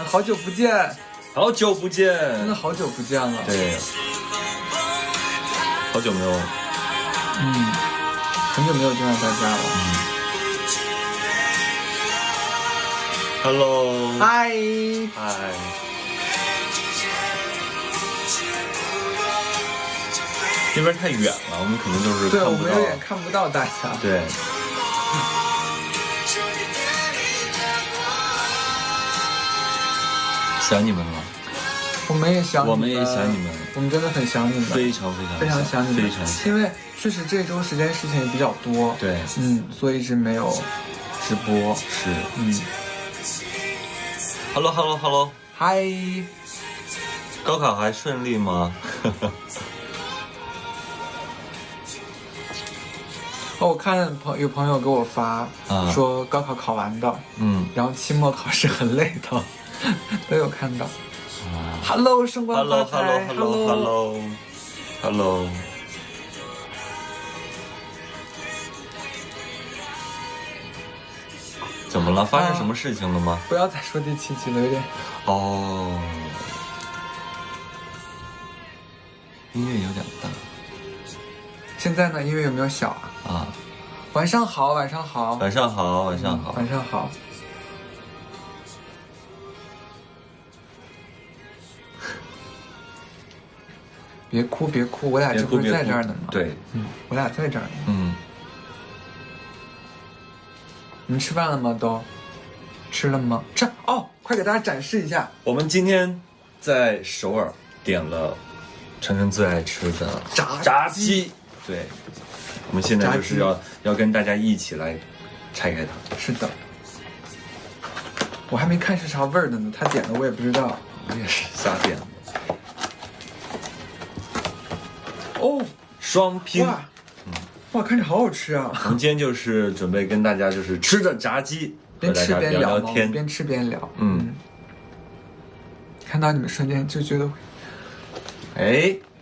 好久不见，好久不见，真的好久不见了。对，好久没有，很久没有见到大家了。Hello，嗨，嗨，这边太远了，我们可能就是对，看不到。我们有点看不到大家。对。想你们了，我们也想你们，我们也想你们，我们真的很想你们，非常想你们，非常想。因为确实这周时间事情也比较多，对，所以一直没有直播。是，Hello，嗨，高考还顺利吗？我看有朋友给我发，说高考考完的，然后期末考试很累的，都有看到。Hello， 升官发财 ，Hello，怎么了？发生什么事情了吗？不要再说第7集了，有点。音乐有点大。现在呢？音乐有没有小啊？晚上好。别哭，我俩这不是在这儿呢吗？对，我俩在这儿呢。你们吃饭了吗？都吃了吗？吃快给大家展示一下。我们今天在首尔点了晨晨最爱吃的炸鸡。对，我们现在就是要跟大家一起来拆开它。是的，我还没看是啥味儿的呢，他点的我也不知道。我也是瞎点的。双拼。哇，看着好好吃啊！我们今天就是准备跟大家就是吃着炸鸡，边吃边聊天，边吃边聊。看到你们瞬间就觉得，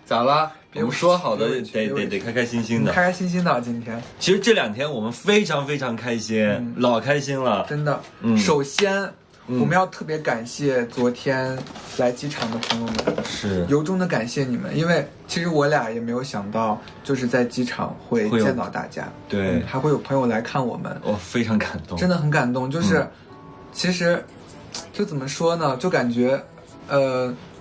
咋了？我们说好的得开开心心的，开开心心的今天。其实这2天我们非常非常开心，老开心了，真的。首先，我们要特别感谢昨天来机场的朋友们，是由衷的感谢你们，因为其实我俩也没有想到，就是在机场会见到大家，对，还会有朋友来看我们，我非常感动，真的很感动。就是，其实，就怎么说呢，就感觉，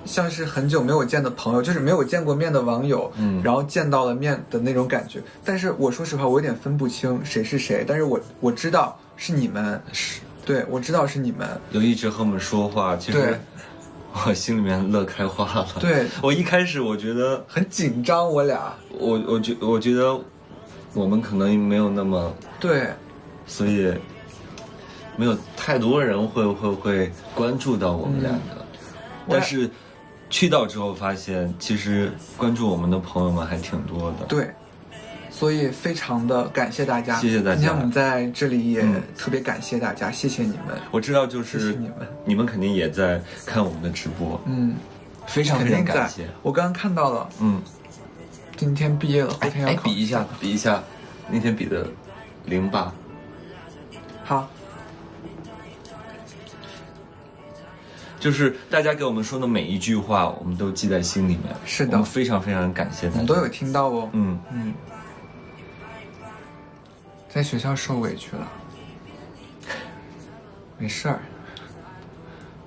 像是很久没有见的朋友，就是没有见过面的网友，然后见到了面的那种感觉。但是我说实话，我有点分不清谁是谁，但是我知道是你们，对，我知道是你们，有一直和我们说话，其实我心里面乐开花了。对，我一开始我觉得很紧张，我俩，我觉得我们可能没有那么对，所以没有太多人会关注到我们俩的，但是去到之后发现，其实关注我们的朋友们还挺多的。对，所以非常的感谢大家，谢谢大家。今天我们在这里也特别感谢大家，谢谢你们。我知道，就是你们肯定也在看我们的直播，非常非常感谢。我刚刚看到了，今天毕业了，后天要考。比一下，那天比的08。好。就是大家给我们说的每一句话，我们都记在心里面。是的，我们非常非常感谢大家。我们都有听到哦。在学校受委屈了，没事儿。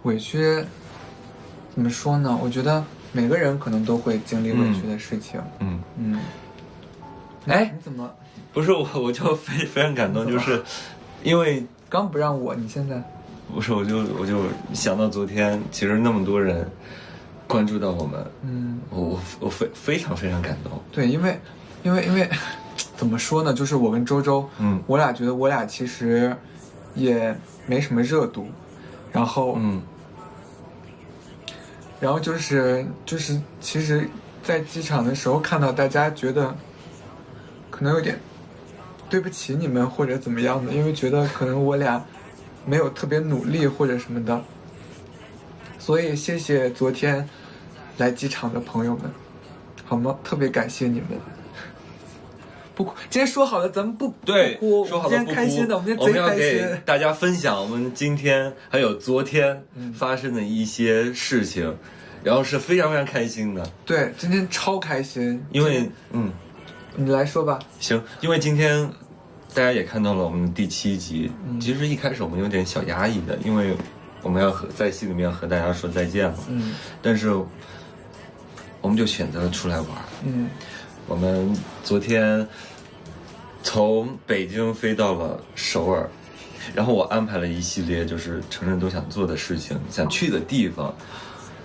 委屈怎么说呢？我觉得每个人可能都会经历委屈的事情。你怎么？不是我就非常感动，就是因为刚不让我，你现在。不是，我就想到昨天，其实那么多人关注到我们，我非常非常感动。对，因为怎么说呢？就是我跟周周，我俩觉得我俩其实也没什么热度，然后就是其实，在机场的时候看到大家，觉得可能有点对不起你们或者怎么样的，因为觉得可能我俩没有特别努力或者什么的，所以谢谢昨天来机场的朋友们，好吗？特别感谢你们。不哭。今天说好了，咱们不对，不哭。说好了不哭。今天开心的，我们今我们要天贼开心。给大家分享我们今天还有昨天发生的一些事情，然后是非常非常开心的。对，今天超开心，因为你来说吧。行，因为今天大家也看到了我们的第7集，其实一开始我们有点小压抑的，因为我们要在戏里面和大家说再见了，但是我们就选择了出来玩。我们昨天从北京飞到了首尔，然后我安排了一系列就是成人都想做的事情，想去的地方，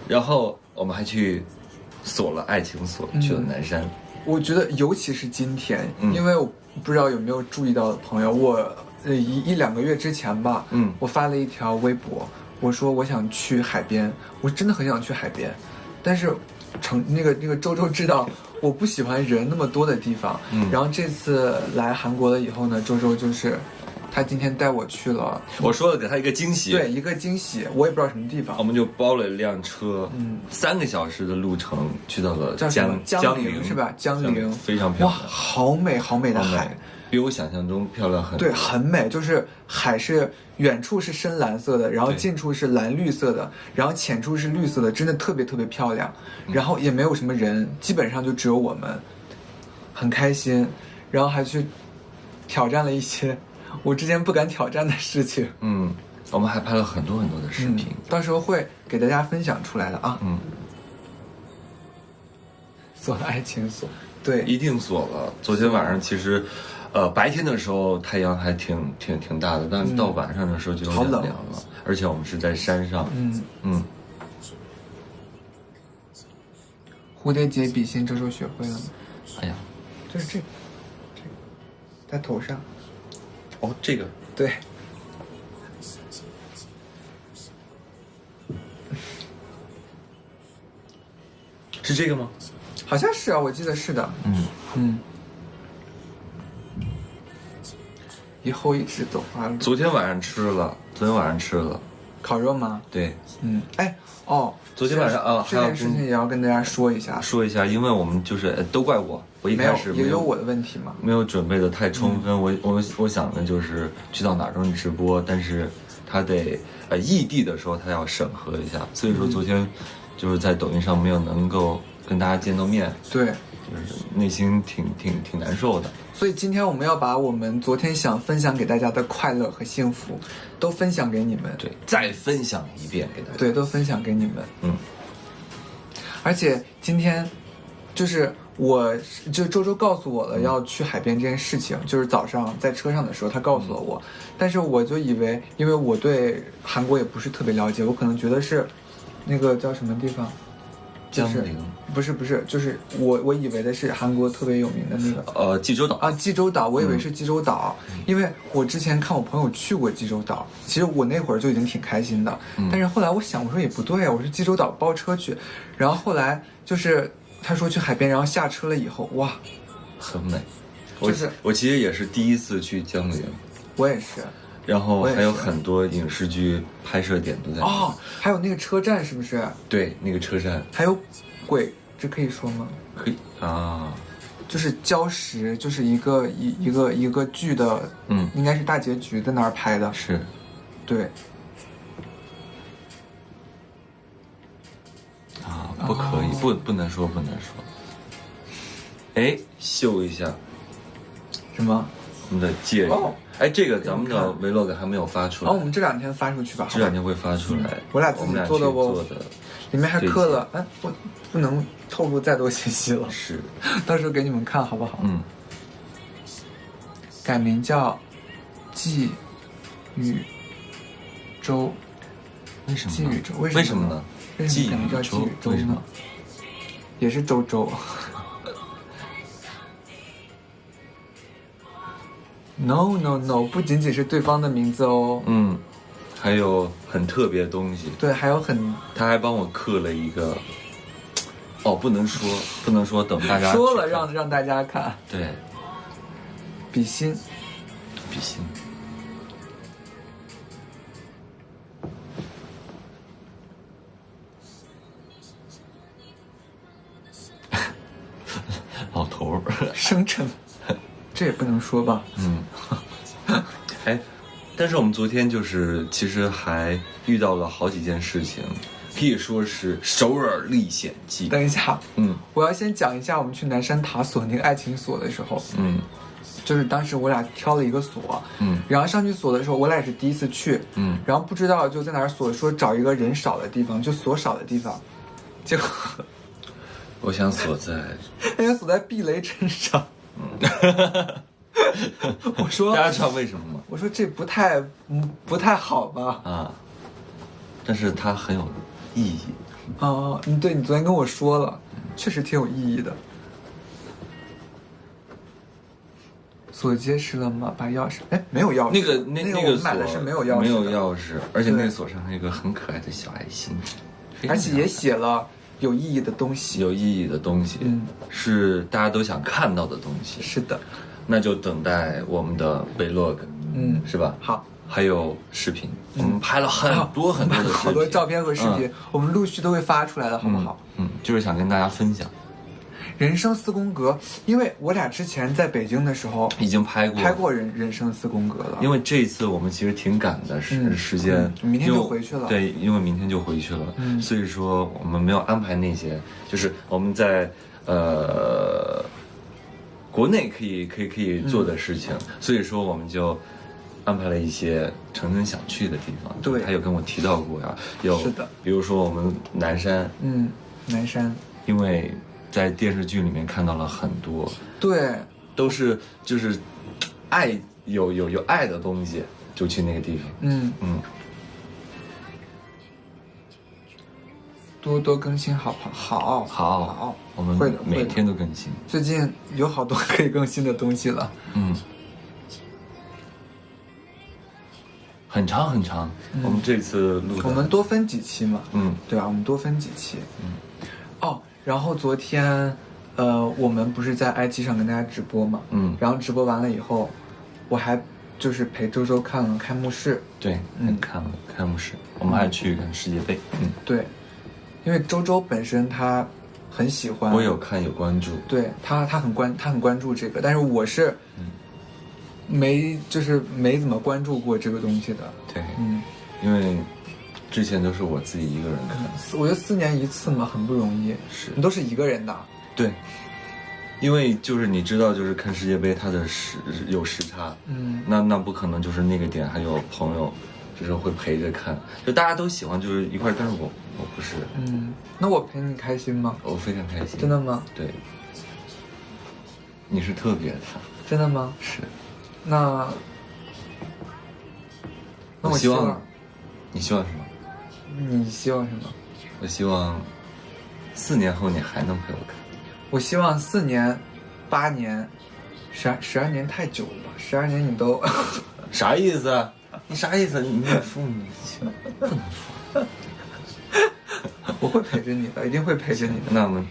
然后我们还去锁了爱情锁，去了南山。我觉得尤其是今天，因为我不知道有没有注意到的朋友，我一两个月之前吧，我发了一条微博，我说我想去海边，我真的很想去海边，但是那个周周知道我不喜欢人那么多的地方，然后这次来韩国了以后呢，周周就是他今天带我去了，我说了给他一个惊喜，对，一个惊喜，我也不知道什么地方，我们就包了一辆车，3个小时的路程去到了江陵是吧？江陵非常漂亮，哇，好美好美的海，比我想象中漂亮很多。对，很美，就是海是远处是深蓝色的，然后近处是蓝绿色的，然后浅处是绿色的，真的特别特别漂亮。然后也没有什么人，基本上就只有我们，很开心。然后还去挑战了一些我之前不敢挑战的事情。我们还拍了很多很多的视频，到时候会给大家分享出来的啊。锁了爱情锁，对，一定锁了。昨天晚上其实，白天的时候太阳还挺大的，但是到晚上的时候就有点凉了，而且我们是在山上。蝴蝶结笔芯，这时候学会了吗？哎呀，就是这个，在头上。哦，这个对。是这个吗？好像是啊，我记得是的。以后一直走花路。昨天晚上吃了烤肉吗？对。昨天晚上这件事情也要跟大家说一下，因为我们就是都怪我一开始也有我的问题嘛，没有准备的太充分。我想的就是去到哪儿都能直播，但是他得异地的时候他要审核一下，所以说昨天就是在抖音上没有能够跟大家见到面，对，就是内心挺难受的。所以今天我们要把我们昨天想分享给大家的快乐和幸福都分享给你们，对，再分享一遍给大家，对，都分享给你们。而且今天就是周周告诉我了要去海边这件事情，就是早上在车上的时候他告诉了我，但是我就以为，因为我对韩国也不是特别了解，我可能觉得是那个叫什么地方，江陵，不是，就是我以为的是韩国特别有名的那个济州岛啊，济州岛，我以为是济州岛，因为我之前看我朋友去过济州岛，其实我那会儿就已经挺开心的，但是后来我想，我说也不对啊，我是济州岛包车去，然后后来就是他说去海边，然后下车了以后，哇，很美，我其实也是第一次去江陵，我也是。然后还有很多影视剧拍摄点都在还有那个车站是不是？对，那个车站还有鬼，这可以说吗？可以啊，就是礁石，就是一个剧的，应该是大结局在那儿拍的，是，对，不可以，不能说，哎，秀一下，什么？我们的戒指。这个咱们的 vlog 还没有发出来。我们这2天发出去吧。这2天会发出来。我俩自己做的哦。里面还刻了，不能透露再多信息了。是，到时候给你们看好不好？改名叫季宇宙。为什么？季宇宙为什么呢？为什么改名叫季宇宙呢？也是周周。No， 不仅仅是对方的名字哦。还有很特别的东西。对，还有他还帮我刻了一个，不能说，等大家说了让大家看。对，笔芯。老头儿，生辰。这也不能说吧。哎，但是我们昨天就是其实还遇到了好几件事情，可以说是首尔历险记。等一下，我要先讲一下我们去南山塔锁那个爱情锁的时候，就是当时我俩挑了一个锁，然后上去锁的时候，我俩也是第一次去，然后不知道就在哪儿锁，说找一个人少的地方，就锁少的地方，结果我想锁在，那个锁在避雷针上，我说大家知道为什么吗？我说这不太好吧？啊，但是它很有意义。哦，对，你昨天跟我说了，确实挺有意义的。锁结实了吗？把钥匙，哎，没有钥匙。那个我们买的是没有钥匙的，没有钥匙，而且那个锁上还有一个很可爱的小爱心，而且也写了有意义的东西。有意义的东西，是大家都想看到的东西。是的，那就等待我们的 vlog，是吧？好，还有视频，我们拍了很多很多的视频，好多照片和视频，我们陆续都会发出来的，好不好？就是想跟大家分享。人生4宫格，因为我俩之前在北京的时候已经拍过人生4宫格了。因为这一次我们其实挺赶的，时间，明天就回去了。对，因为明天就回去了，所以说我们没有安排那些，就是我们在国内可以做的事情，所以说我们就安排了一些程程想去的地方。对，他有跟我提到过呀，是的，比如说我们南山，南山，因为在电视剧里面看到了很多，对，都是就是爱有爱的东西，就去那个地方。多多更新，好，我们每天都更新。最近有好多可以更新的东西了。很长很长。我们这次录的，我们多分几期嘛。对吧？我们多分几期。然后昨天，我们不是在 IG 上跟大家直播嘛，然后直播完了以后，我还就是陪周周看了开幕式，对，看了开幕式，我们还去看世界杯，对，因为周周本身他很喜欢，我有看有关注，对他很关注这个，但是我是，没怎么关注过这个东西的，对，因为之前都是我自己一个人看，我觉得4年一次嘛，很不容易。是你都是一个人的，对，因为就是你知道，就是看世界杯，它的有时差，那不可能就是那个点还有朋友，就是会陪着看，就大家都喜欢就是一块，但是我不是，那我陪你开心吗？我非常开心，真的吗？对，你是特别的，真的吗？是，那我希望，你希望什么？你希望什么？我希望4年后你还能陪我看。我希望4年、8年、12年太久了吧？12年你都啥意思啊？你啥意思？你说你不能说。我会陪着你的，一定会陪着你的。那我们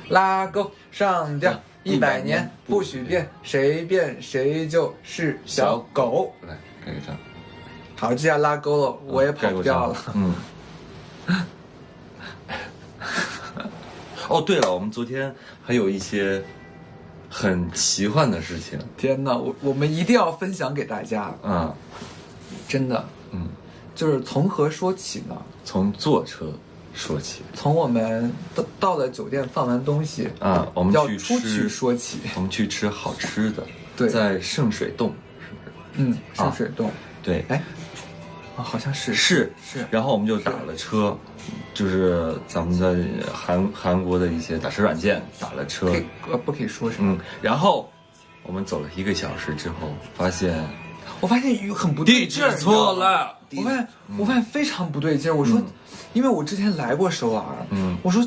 拉钩上吊100年不许变，谁变谁就是小狗。来盖个章。好，这下拉钩了，我也跑不掉了。哦，对了，我们昨天还有一些很奇幻的事情。天哪，我们一定要分享给大家。真的。就是从何说起呢？从坐车说起。从我们到了酒店放完东西我们要出去说起。我们去吃好吃的。对，在圣水洞，是不是？圣水洞。对。好像是。然后我们就打了车，就是咱们在韩国的一些打车软件打了车。不可以说什么。然后我们走了1个小时之后，我发现很不对劲儿，地址错了。我发现非常不对劲儿。我说，因为我之前来过首尔，我说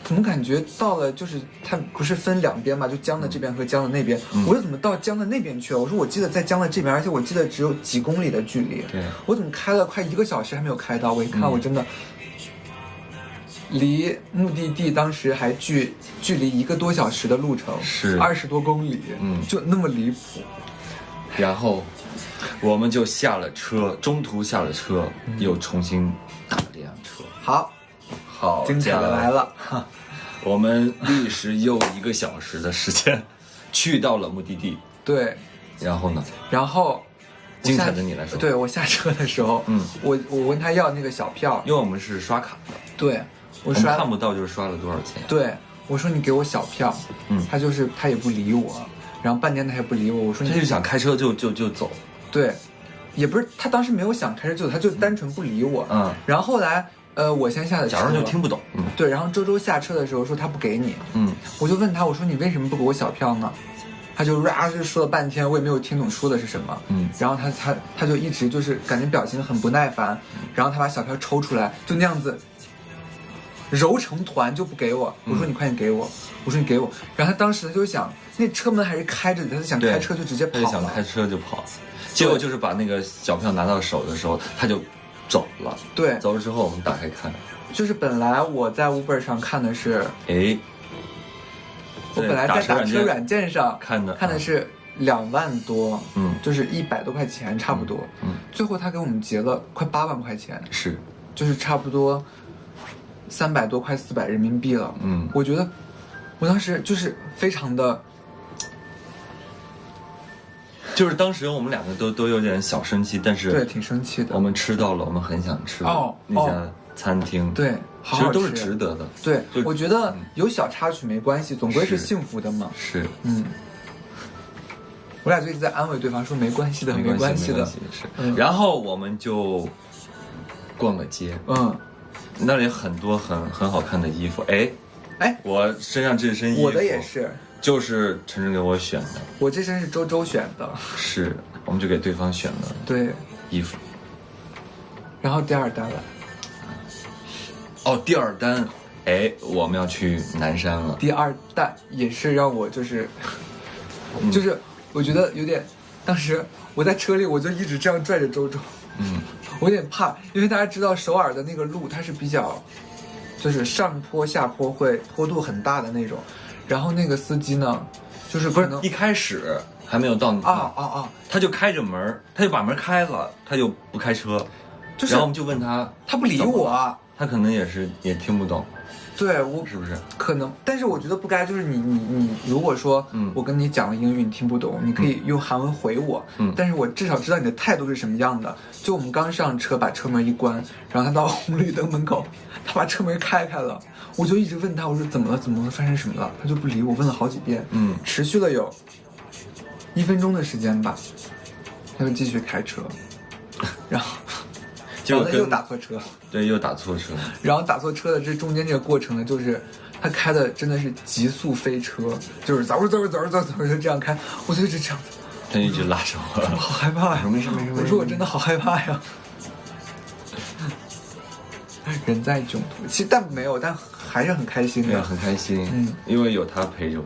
怎么感觉到了，就是它不是分两边嘛，就江的这边和江的那边，我怎么到江的那边去了？我说我记得在江的这边，而且我记得只有几公里的距离，我怎么开了快1个小时还没有开到？我一看，我真的离目的地当时还距离1个多小时的路程，是20多公里，就那么离谱。然后我们就下了车，中途下了车，又重新打了辆车。好，精彩的来了！我们历时又1个小时的时间，去到了目的地，对，然后呢？然后精彩的你来说。对，我下车的时候，我问他要那个小票，因为我们是刷卡的，对，我们看不到就是刷了多少钱。对，我说你给我小票，他也不理我，然后半天他也不理我，我说他就想开车就走，对，也不是他当时没有想开车就走，他就单纯不理我，然后后来我先下的车，假如就听不懂，对，然后周周下车的时候说他不给你，我就问他，我说你为什么不给我小票呢？他就就说了半天，我也没有听懂说的是什么，然后他就一直就是感觉表情很不耐烦，然后他把小票抽出来，就那样子揉成团就不给我，我说你快点给我，我说你给我，然后他当时就想那车门还是开着的，他就想开车就直接跑了，他就想开车就跑，结果就是把那个小票拿到手的时候他就走了，对，走了之后我们打开看，就是本来我在 Uber 上看的是，我本来在打车软件上看的是2万多，就是100多块钱差不多，最后他给我们结了快8万块钱，是，就是差不多300多快400人民币了，我觉得我当时就是非常的，就是当时我们两个都有点小生气，但是对，挺生气的。我们吃到了我们很想吃的那家餐厅，对，其实都是值得的。对，我觉得有小插曲没关系，总归是幸福的嘛。是，我俩就一直在安慰对方说没关系的，没关系的。是，然后我们就逛了街，那里很多很好看的衣服，哎，我身上这身衣服，我的也是。就是晨晨给我选的，我这身是周周选的，是，我们就给对方选了对衣服，然后第二单了，第二单，我们要去南山了。第二单也是让我就是我觉得有点，当时我在车里我就一直这样拽着周周，我有点怕，因为大家知道首尔的那个路它是比较，就是上坡下坡会坡度很大的那种。然后那个司机呢，就是不是一开始还没有到他就开着门，他就把门开了，他就不开车，然后我们就问他，他不理我，他可能也听不懂，对我是不是？可能，但是我觉得不该，就是你如果说我跟你讲了英语你听不懂，你可以用韩文回我，但是我至少知道你的态度是什么样的。就我们刚上车，把车门一关，然后他到红绿灯门口，他把车门开了。我就一直问他，我说怎么了？发生什么了？他就不理我，问了好几遍，持续了有1分钟的时间吧，他就继续开车，然后又打错车，对，又打错车，然后打错车的这中间这个过程呢，就是他开的真的是极速飞车，就是走就这样开，我就一直这样子，他一直拉着我，我好害怕呀！没事，我说我真的好害怕呀。人在囧途，其实但还是很开心的，对，很开心，因为有他陪着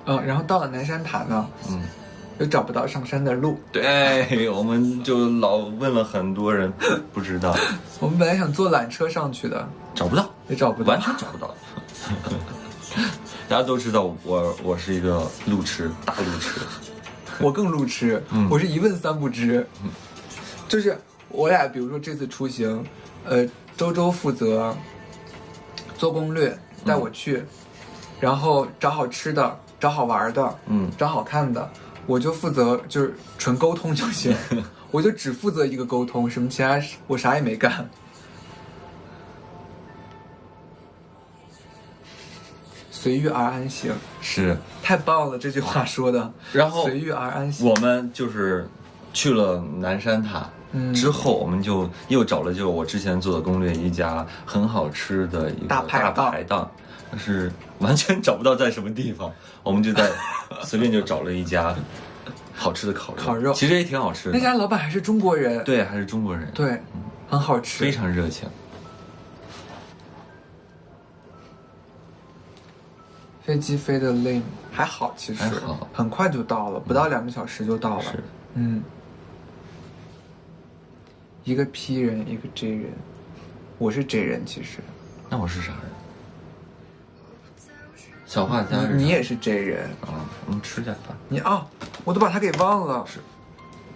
我，然后到了南山塔呢，又找不到上山的路，对，我们就老问了很多人，不知道。我们本来想坐缆车上去的，找不到，也找不到，完全找不到。大家都知道我是一个路痴，大路痴，我更路痴，我是一问三不知，就是我俩比如说这次出行，周周负责做攻略带我去，然后找好吃的，找好玩的，找好看的，我就负责就是纯沟通就行，我就只负责一个沟通，什么其他我啥也没干。随遇而安行，是太棒了，这句话说的。然后随遇而安行，我们就是去了南山塔。之后我们就又找了就我之前做的攻略一家很好吃的一个大排档，但是完全找不到在什么地方，我们就在随便就找了一家好吃的烤肉，其实也挺好吃的。那家老板还是中国人，对，还是中国人，对，很好吃，非常热情。飞机飞得累吗？还好，其实还好，很快就到了，不到2个小时就到了。是，一个 P 人，一个 J 人，我是 J 人，其实。那我是啥人？小画家。你也是 J 人啊？我们吃点饭。我都把它给忘了。是，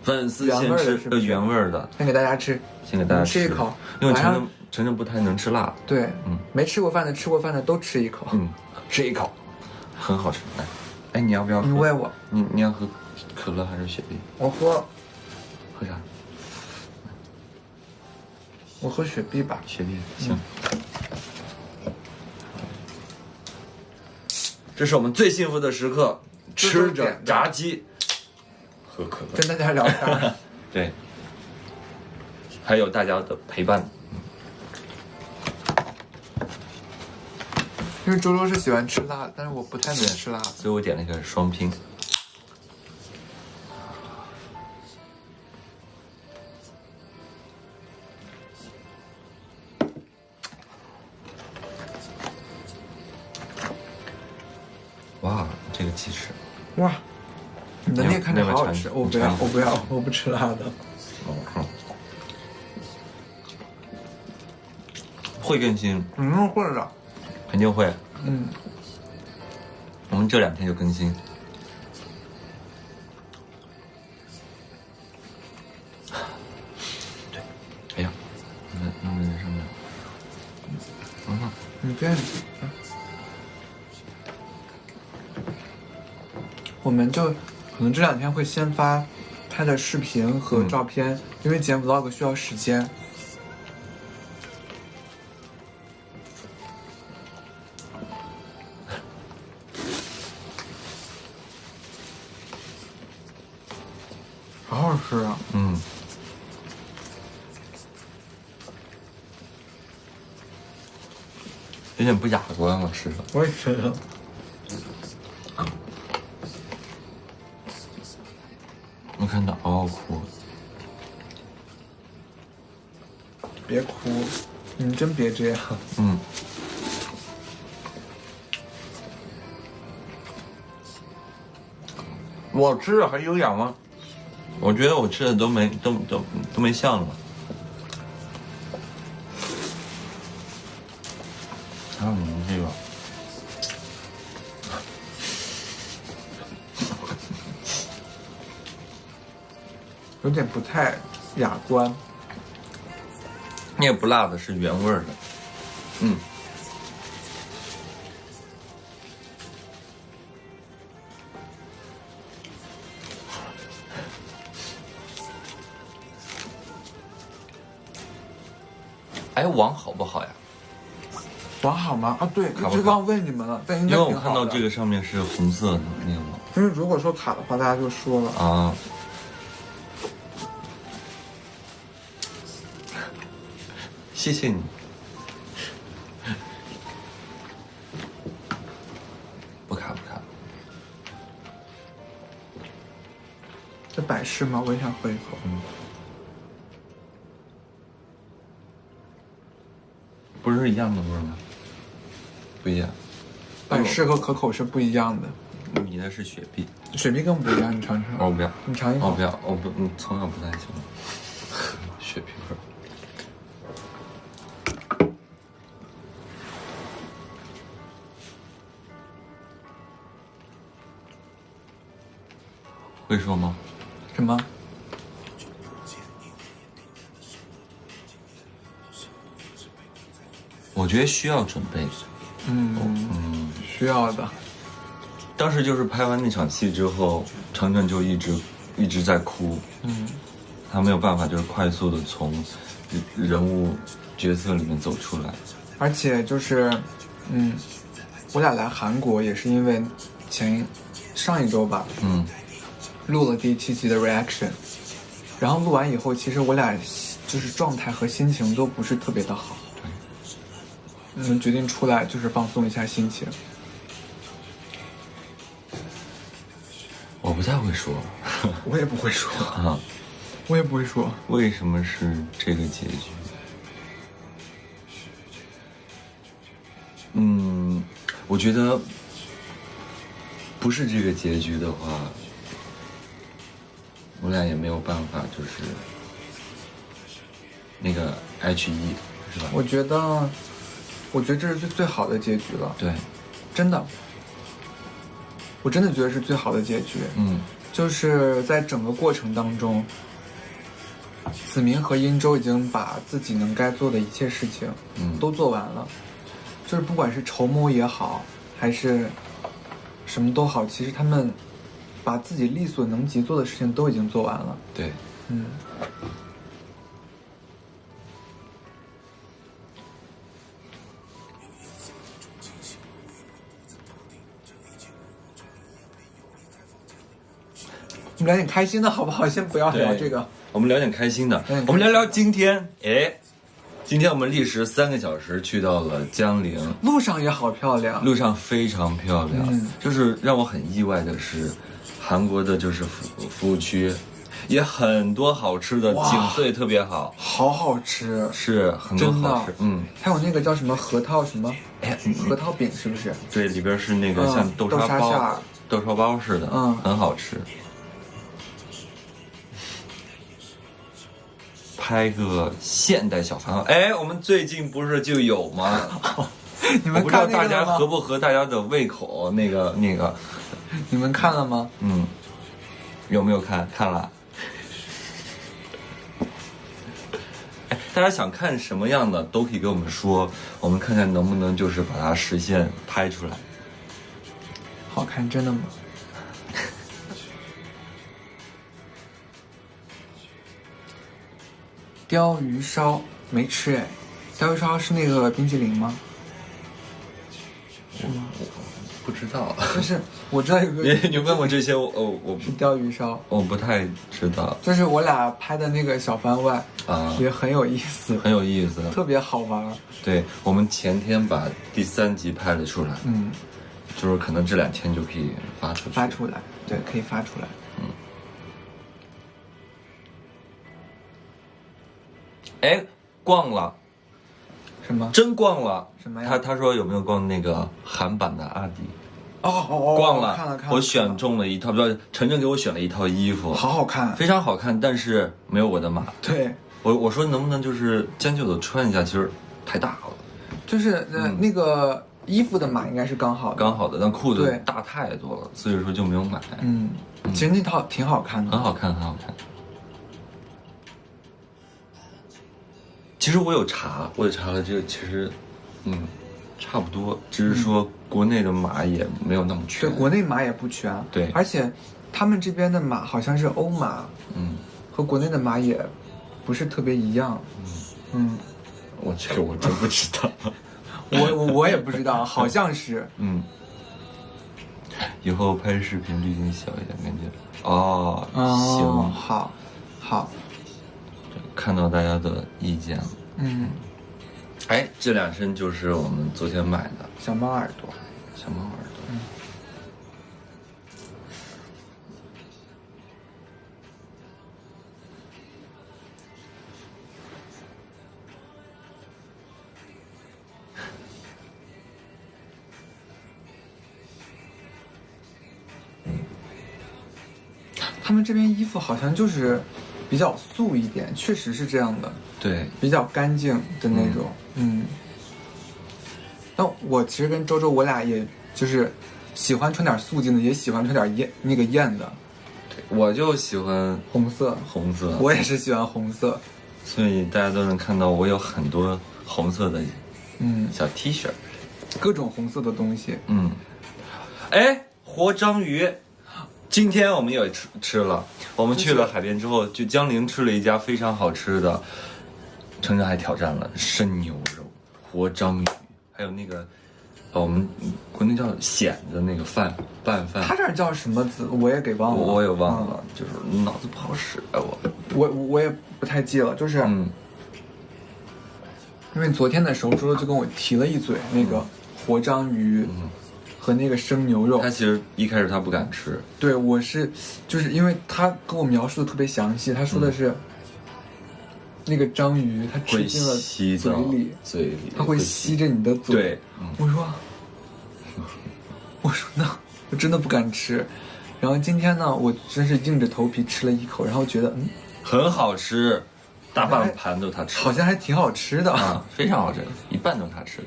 粉丝先吃原味的，先给大家吃，吃一口，因为晨晨不太能吃辣。对，没吃过饭的、吃过饭的都吃一口。吃一口，很好吃。来，哎，你要不要喝？你喂我。你要喝可乐还是雪碧？我喝啥？我喝雪碧吧。雪碧行。这是我们最幸福的时刻，吃着炸鸡，喝可乐，跟大家聊天。对，还有大家的陪伴。因为周周是喜欢吃辣的，但是我不太能吃辣的，所以我点了一个双拼。哇，这个鸡翅！哇，你的那个看着好好吃，那个我不要，我不要，我不吃辣的。会更新，会的，肯定会。嗯，我们这2天就更新。对，哎呀，弄在上面。你这样。我们就可能这2天会先发拍的视频和照片，因为剪 vlog 需要时间。好好吃啊！有点不雅观了，吃的。我也觉得。我看到嗷嗷哭，别哭，你真别这样。我吃的还有氧吗？我觉得我吃的都没像了。还有你们这个。有点不太雅观。那个不辣的是原味的，哎，网好不好呀？网好吗？啊，对，一直忘问你们了，但应该因为挺好的。我看到这个上面是红色的那个网。因为如果说卡的话，大家就说了啊。谢谢你。不卡。这百事吗？我也想喝一口。不是一样的味吗？不一样。百事和可口是不一样的。你的是雪碧。雪碧更不一样，你尝尝。我不要。你尝一口。我不要，我不，从小不太喜欢雪碧味。会说吗？什么？我觉得需要准备。需要的。当时就是拍完那场戏之后，程程就一直在哭。他没有办法，就是快速的从人物角色里面走出来。而且就是，我俩来韩国也是因为上一周吧，录了第7集的 reaction， 然后录完以后，其实我俩就是状态和心情都不是特别的好。决定出来就是放松一下心情。我不太会说。我也不会说啊，我也不会说。为什么是这个结局？我觉得不是这个结局的话，我俩也没有办法，就是那个 H1是吧？我觉得这是最好的结局了。对，真的，我真的觉得是最好的结局。就是在整个过程当中，子明和殷周已经把自己能该做的一切事情，都做完了。就是不管是筹谋也好，还是什么都好，其实他们把自己力所能及做的事情都已经做完了。对，嗯。我们聊点开心的好不好？先不要聊这个，我们聊点开心的。我们聊聊今天，今天我们历时3个小时去到了江陵，路上也好漂亮，路上非常漂亮。就是让我很意外的是，韩国的就是服务区，也很多好吃的，景色也特别好，好好吃，是很多好吃。还有那个叫什么核桃什么，核桃饼是不是？对，里边是那个像豆沙包、豆沙包似的，很好吃。拍个现代小番号，我们最近不是就有吗？你们看那个吗？我不知道大家合不合大家的胃口，那个，你们看了吗？有没有看？看了。大家想看什么样的都可以跟我们说，我们看看能不能就是把它实现拍出来。好看，真的吗？鲷鱼烧没吃哎，鲷鱼烧是那个冰淇淋吗？是吗？我不知道，就是我知道有个你问我这些，我是鲷鱼烧，我不太知道。就是我俩拍的那个小番外也很有意思，很有意思，特别好玩。对，我们前天把第3集拍了出来，就是可能这2天就可以发出来，对，可以发出来。逛了，什么？真逛了？什么呀？他说有没有逛那个韩版的阿迪？逛了，看了，我选中了一套，不知道晨晨给我选了一套衣服，好好看，非常好看，但是没有我的码。对，我说能不能就是将就的穿一下，其实太大了，就是那个衣服的码应该是刚好的，但裤子大太多了，所以说就没有买。其实那套挺好看的，很好看。其实我有查了这个，其实，差不多，只是说国内的码也没有那么全。对，国内码也不全。对，而且他们这边的码好像是欧码，和国内的码也不是特别一样。我这个我真不知道，我也不知道，好像是。以后拍视频滤镜小一点，感觉行，好。看到大家的意见了。这2身就是我们昨天买的小猫耳朵。他们这边衣服好像就是比较素一点，确实是这样的。对，比较干净的那种。但我其实跟周周，我俩也就是喜欢穿点素净的，也喜欢穿点艳的。对，我就喜欢红色。我也是喜欢红色，所以大家都能看到我有很多红色的小 T 恤，各种红色的东西。活章鱼。今天我们也吃了，我们去了海边之后，就江陵吃了一家非常好吃的，程程还挑战了生牛肉、活章鱼，还有那个，我们国内叫蚬的那个拌饭。他这儿叫什么字我也给忘了，我也忘了，就是脑子不好使我也不太记了，就是因为昨天的时候，周周就跟我提了一嘴那个活章鱼。和那个生牛肉，他其实一开始他不敢吃。对，我是，就是因为他跟我描述的特别详细，他说的是，那个章鱼它吃进了嘴里，它会吸着你的嘴。对，我说那我真的不敢吃。然后今天呢，我真是硬着头皮吃了一口，然后觉得很好吃，大半盘都他吃，好像还挺好吃的非常好吃，一半都他吃的。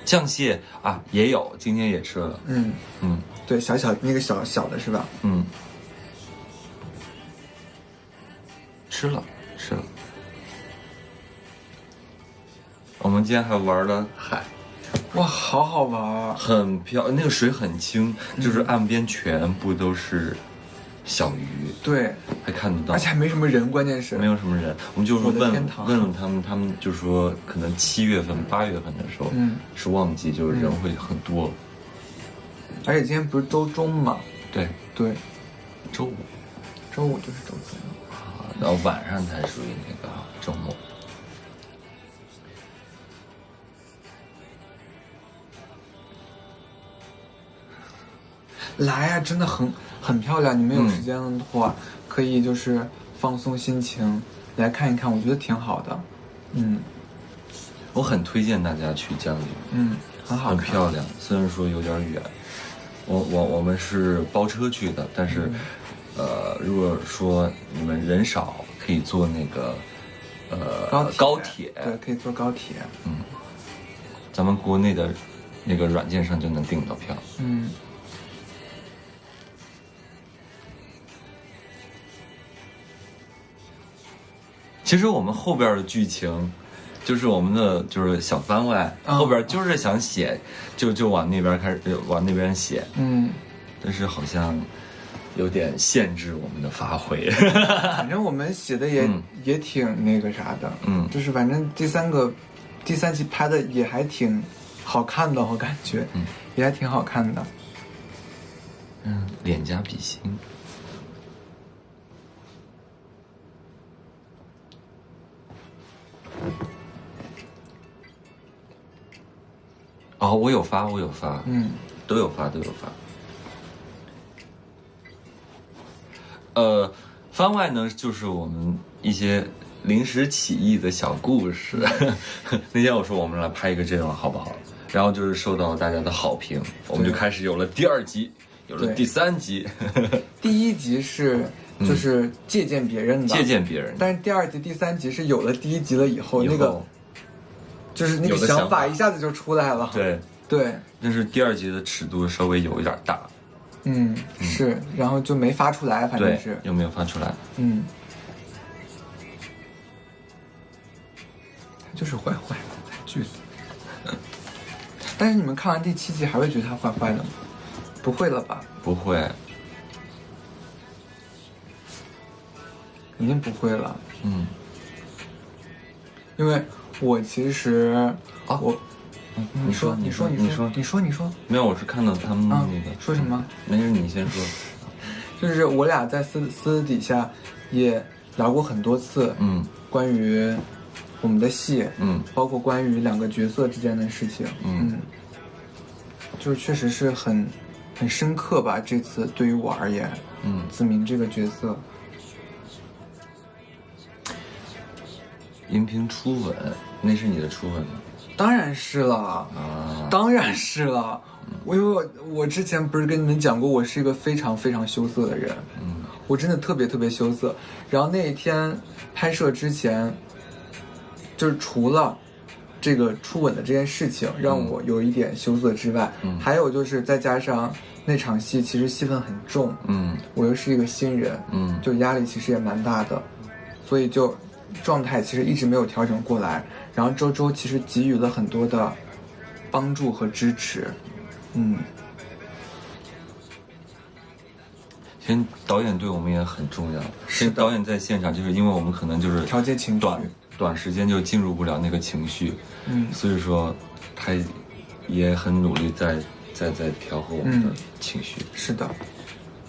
酱蟹也有，今天也吃了。对，小那个小的是吧？吃了。我们今天还玩了海，哇，好好玩啊！很漂亮，那个水很清，就是岸边全部都是小鱼，对，还看得到，而且还没什么人，关键是没有什么人。我们就说我的问天堂问他们，他们就说可能7月份、8月份的时候，是旺季，就是人会很多。而且今天不是周中嘛？对，对，周五就是周中啊，然后晚上才属于那个周末。来呀、真的很漂亮。你们有时间的话，可以就是放松心情来看一看，我觉得挺好的。我很推荐大家去江陵，很好看，很漂亮。虽然说有点远，我们是包车去的，但是，如果说你们人少，可以坐那个高铁，对，可以坐高铁。咱们国内的那个软件上就能订到票。其实我们后边的剧情，就是我们的就是小番外，后边就是想写，就往那边开始往那边写，但是好像有点限制我们的发挥。反正我们写的也挺那个啥的，就是反正第三集拍的也还挺好看的，我感觉，也还挺好看的。脸颊比心。哦，我有发，都有发。番外呢，就是我们一些临时起意的小故事。那天我说我们来拍一个这种好不好？然后就是受到大家的好评，我们就开始有了第2集，有了第3集。第1集是就是借鉴别人的，但是第2集、第3集是有了第1集了以后，那个就是那个想法一下子就出来了。对，但是第2集的尺度稍微有一点大。是，然后就没发出来，反正是又没有发出来。他就是坏坏的，才句子。但是你们看完第7集还会觉得他坏坏的吗？不会了吧？不会，肯定不会了。因为我其实你说，没有，我是看到他们那个说什么？没事，你先说。就是我俩在私底下也聊过很多次，关于我们的戏，包括关于2个角色之间的事情，就是确实是很深刻吧。这次对于我而言，子明这个角色，银屏初吻，那是你的初吻吗？当然是了，当然是了。因为我之前不是跟你们讲过，我是一个非常非常羞涩的人，我真的特别特别羞涩。然后那一天拍摄之前，就是除了这个初吻的这件事情让我有一点羞涩之外，还有就是再加上那场戏其实戏份很重，我又是一个新人，就压力其实也蛮大的，所以就状态其实一直没有调整过来。然后周周其实给予了很多的帮助和支持，其实导演对我们也很重要。是导演在现场，就是因为我们可能就是调节情绪，短时间就进入不了那个情绪，所以说他也很努力在调和我们的情绪。是的，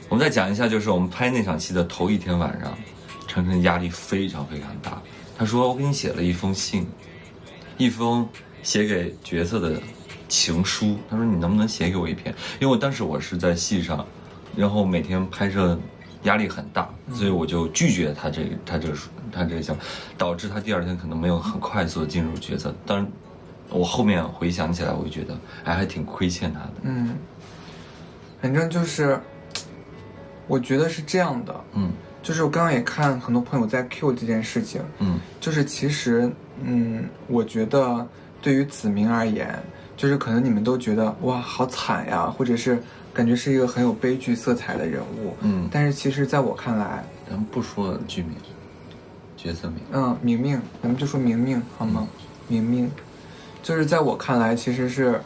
我们再讲一下，就是我们拍那场戏的头1天晚上，程程压力非常非常大。他说：“我给你写了一封信，一封写给角色的情书。他说你能不能写给我一篇？因为我当时我是在戏上，然后每天拍摄压力很大，所以我就拒绝他这个想法，导致他第2天可能没有很快速的进入角色。当然，我后面回想起来，我就觉得还挺亏欠他的。反正就是我觉得是这样的，就是我刚刚也看很多朋友在 Q 这件事情，就是其实我觉得对于子明而言，就是可能你们都觉得哇好惨呀，或者是感觉是一个很有悲剧色彩的人物，但是其实在我看来，咱们不说剧名，角色名，明明，咱们就说明明好吗？明明，就是在我看来，其实是，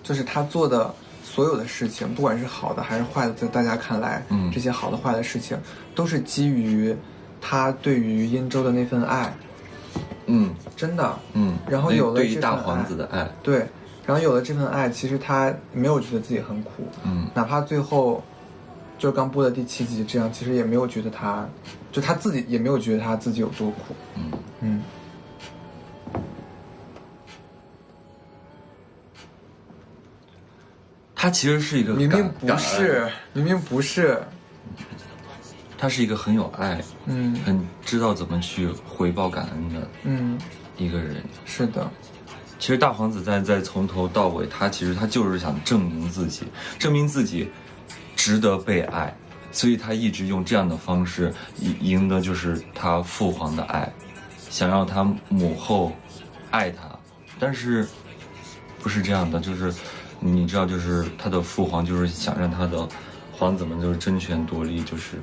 就是他做的所有的事情，不管是好的还是坏的，在大家看来，这些好的坏的事情，都是基于他对于殷周的那份爱。真的。然后有了对于大皇子的爱，对，然后有了这份爱，其实他没有觉得自己很苦。哪怕最后，就是刚播的第7集这样，其实也没有觉得他，就他自己也没有觉得他自己有多苦。他其实是一个明明不是，他是一个很有爱，很知道怎么去回报感恩的，一个人。是的。其实大皇子在从头到尾，他就是想证明自己值得被爱，所以他一直用这样的方式赢得就是他父皇的爱，想让他母后爱他，但是不是这样的，就是你知道，就是他的父皇就是想让他的皇子们就是争权夺利，就是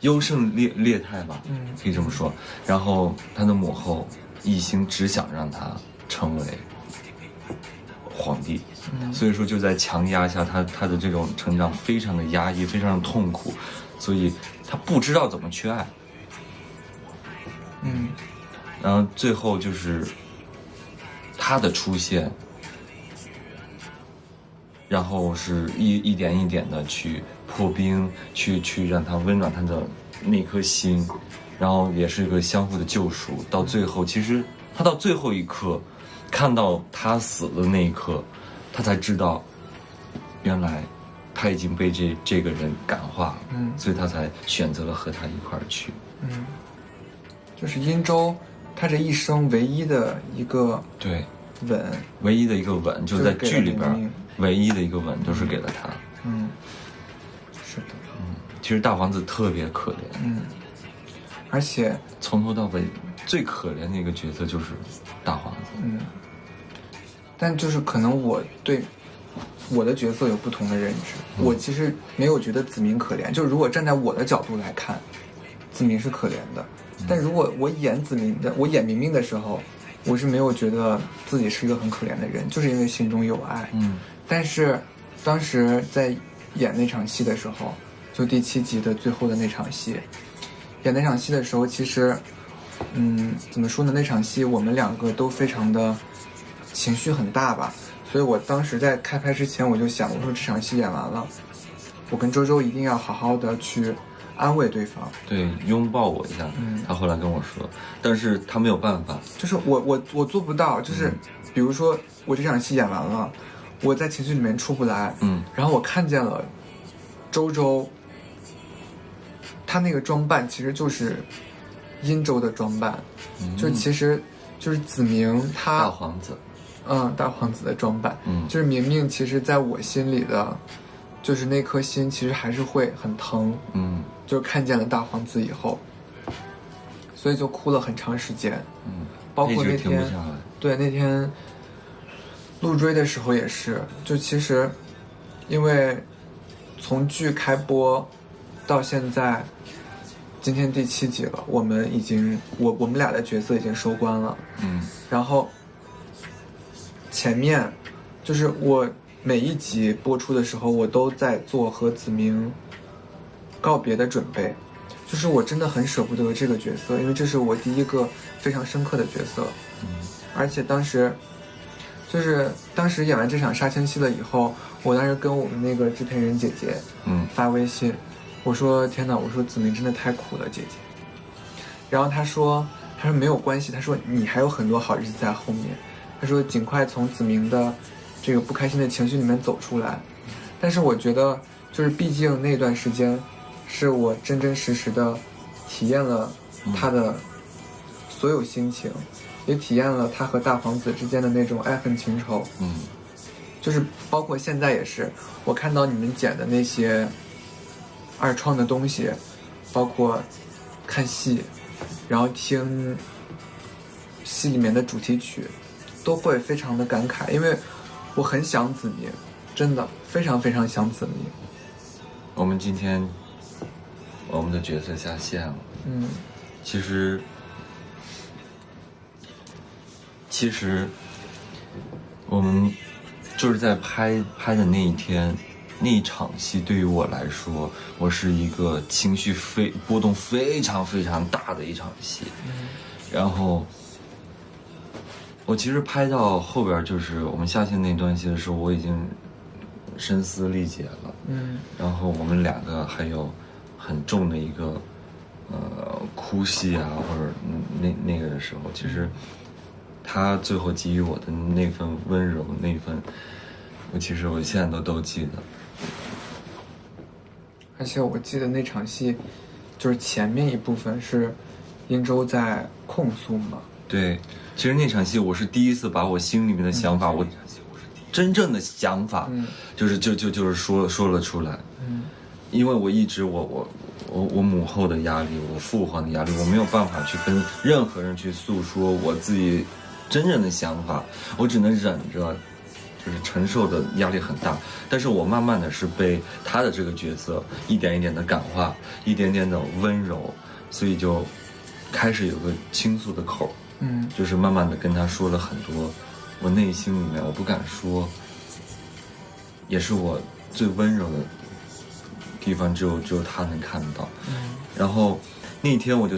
优胜劣汰吧，可以这么说。然后他的母后一心只想让他成为皇帝，所以说就在强压下，他的这种成长非常的压抑，非常的痛苦，所以他不知道怎么去爱。然后最后就是他的出现，然后是一点一点的去破冰，去让他温暖他的那颗心，然后也是一个相互的救赎。到最后，其实他到最后一刻看到他死的那一刻，他才知道原来他已经被这个人感化了，所以他才选择了和他一块儿去。就是殷周他这一生唯一的一个吻，唯一的一个吻，就在剧里边唯一的一个吻就是给了他。是的。其实大皇子特别可怜，而且从头到尾最可怜的一个角色就是大皇子。但就是可能我对我的角色有不同的认知，我其实没有觉得子明可怜，就是如果站在我的角度来看，子明是可怜的。但如果我演明明的时候，我是没有觉得自己是一个很可怜的人，就是因为心中有爱。但是当时在演那场戏的时候，就第7集的最后的那场戏，演那场戏的时候，其实怎么说呢，那场戏我们2个都非常的情绪很大吧，所以我当时在开拍之前我就想，我说这场戏演完了，我跟周周一定要好好的去安慰对方，对，拥抱我一下。他后来跟我说，但是他没有办法，就是我做不到，就是比如说我这场戏演完了，我在情绪里面出不来，然后我看见了周周，他那个装扮其实就是殷周的装扮，就其实就是子明他大皇子，大皇子的装扮，就是明明其实在我心里的，就是那颗心其实还是会很疼，就是看见了大皇子以后，所以就哭了很长时间，包括那天，对，那天录追的时候也是，就其实因为从剧开播到现在，今天第7集了，我们俩的角色已经收官了，然后前面就是我每一集播出的时候，我都在做和子明告别的准备，就是我真的很舍不得这个角色，因为这是我第一个非常深刻的角色，而且当时演完这场杀青戏了以后，我当时跟我们那个制片人姐姐发微信，我说天哪，我说子明真的太苦了姐姐，然后她说没有关系，她说你还有很多好日子在后面，她说尽快从子明的这个不开心的情绪里面走出来。但是我觉得就是毕竟那段时间是我真真实实的体验了他的所有心情，也体验了他和大皇子之间的那种爱恨情仇，就是包括现在也是，我看到你们剪的那些二创的东西，包括看戏，然后听戏里面的主题曲，都会非常的感慨，因为我很想子明，真的非常非常想子明。我们今天我们的角色下线了，其实其实我们就是在拍的那一天，那一场戏对于我来说，我是一个情绪波动非常非常大的一场戏。然后我其实拍到后边，就是我们下线那段戏的时候，我已经声嘶力竭了。然后我们两个还有很重的一个哭戏啊，或者那个的时候，其实他最后给予我的那份温柔，那份其实我现在都记得。而且我记得那场戏，就是前面一部分是殷周在控诉嘛。对，其实那场戏我是第一次把我心里面的想法，我真正的想法，就是说了出来。因为我一直我母后的压力，我父皇的压力，我没有办法去跟任何人去诉说我自己真正的想法，我只能忍着，就是承受的压力很大。但是我慢慢的是被他的这个角色一点一点的感化，一点点的温柔，所以就开始有个倾诉的口。就是慢慢的跟他说了很多我内心里面我不敢说，也是我最温柔的地方，只有他能看到。然后那天我就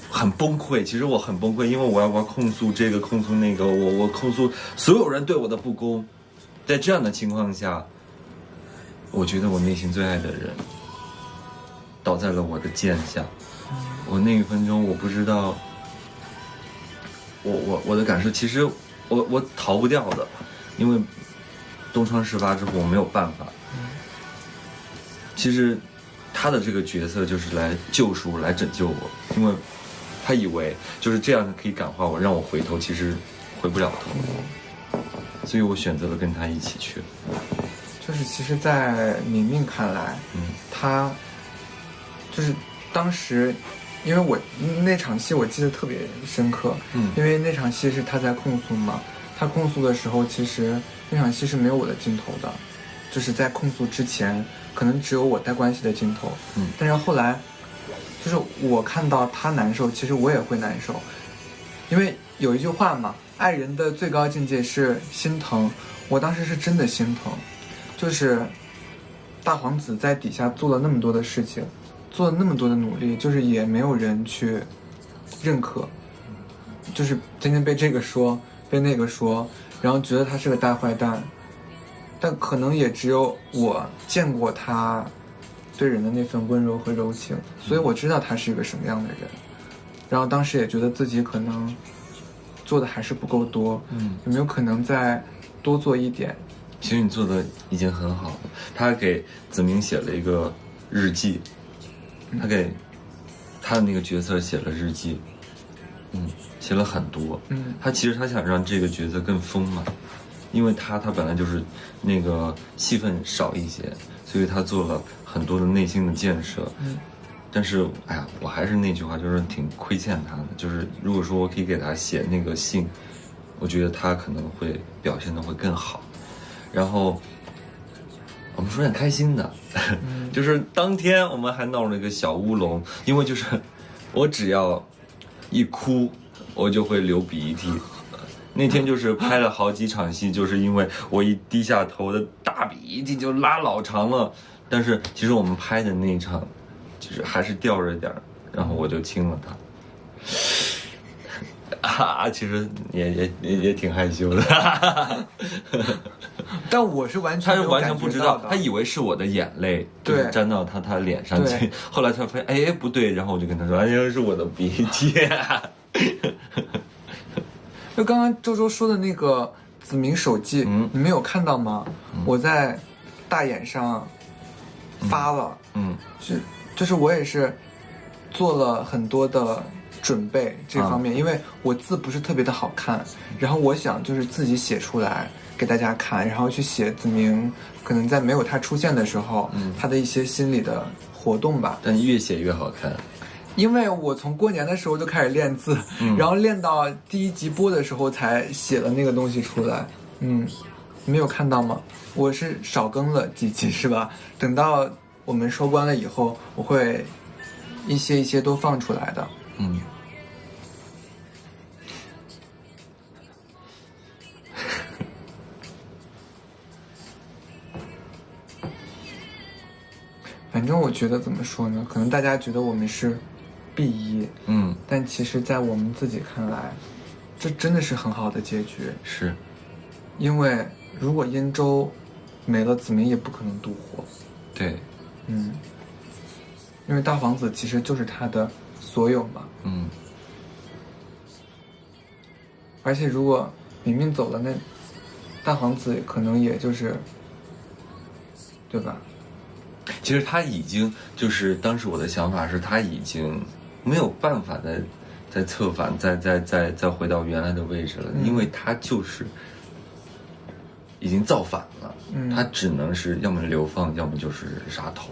很崩溃，其实我很崩溃，因为我要控诉这个控诉那个，我控诉所有人对我的不公。在这样的情况下，我觉得我内心最爱的人倒在了我的剑下。我那一分钟我不知道我的感受，其实我逃不掉的，因为东窗事发之后我没有办法。其实他的这个角色就是来救赎来拯救我，因为他以为就是这样可以感化我，让我回头，其实回不了头，所以我选择了跟他一起去。就是其实在明明看来，他就是当时因为我那场戏我记得特别深刻，因为那场戏是他在控诉嘛，他控诉的时候，其实那场戏是没有我的镜头的，就是在控诉之前，可能只有我带关系的镜头，但是后来，就是我看到他难受，其实我也会难受，因为有一句话嘛，爱人的最高境界是心疼，我当时是真的心疼，就是大皇子在底下做了那么多的事情。做了那么多的努力，就是也没有人去认可，就是天天被这个说，被那个说，然后觉得他是个大坏蛋，但可能也只有我见过他对人的那份温柔和柔情，所以我知道他是一个什么样的人。然后当时也觉得自己可能做的还是不够多，有没有可能再多做一点？其实你做的已经很好了。他给子明写了一个日记。他给他的那个角色写了日记，写了很多。他其实他想让这个角色更丰满，因为他本来就是那个戏份少一些，所以他做了很多的内心的建设。但是哎呀，我还是那句话，就是挺亏欠他的。就是如果说我可以给他写那个信，我觉得他可能会表现得会更好。然后我们说点开心的，就是当天我们还闹了一个小乌龙，因为就是我只要一哭，我就会流鼻涕。那天就是拍了好几场戏，就是因为我一低下头的大鼻涕就拉老长了。但是其实我们拍的那一场，就是还是掉着点，然后我就亲了他。其实也挺害羞的。但我是完全他是完全不知道，他以为是我的眼泪就是沾到他脸上去，后来他发现不对，然后我就跟他说是我的鼻涕。就刚刚周周说的那个子明手记，你没有看到吗？我在大眼上发了，就是我也是做了很多的准备这方面，因为我字不是特别的好看，然后我想就是自己写出来给大家看，然后去写子明可能在没有他出现的时候，他的一些心理的活动吧。但越写越好看，因为我从过年的时候就开始练字，然后练到第一集播的时候才写了那个东西出来。没有看到吗？我是少更了几集是吧？等到我们收官了以后，我会一些都放出来的。正我觉得怎么说呢？可能大家觉得我们是 B1，但其实在我们自己看来，这真的是很好的结局。是，因为如果殷周没了，子明也不可能独活。对，因为大皇子其实就是他的所有嘛。而且如果明明走了，那大皇子可能也就是，对吧？其实他已经就是当时我的想法是他已经没有办法再策反，再回到原来的位置了，因为他就是已经造反了，他只能是要么流放，要么就是杀头，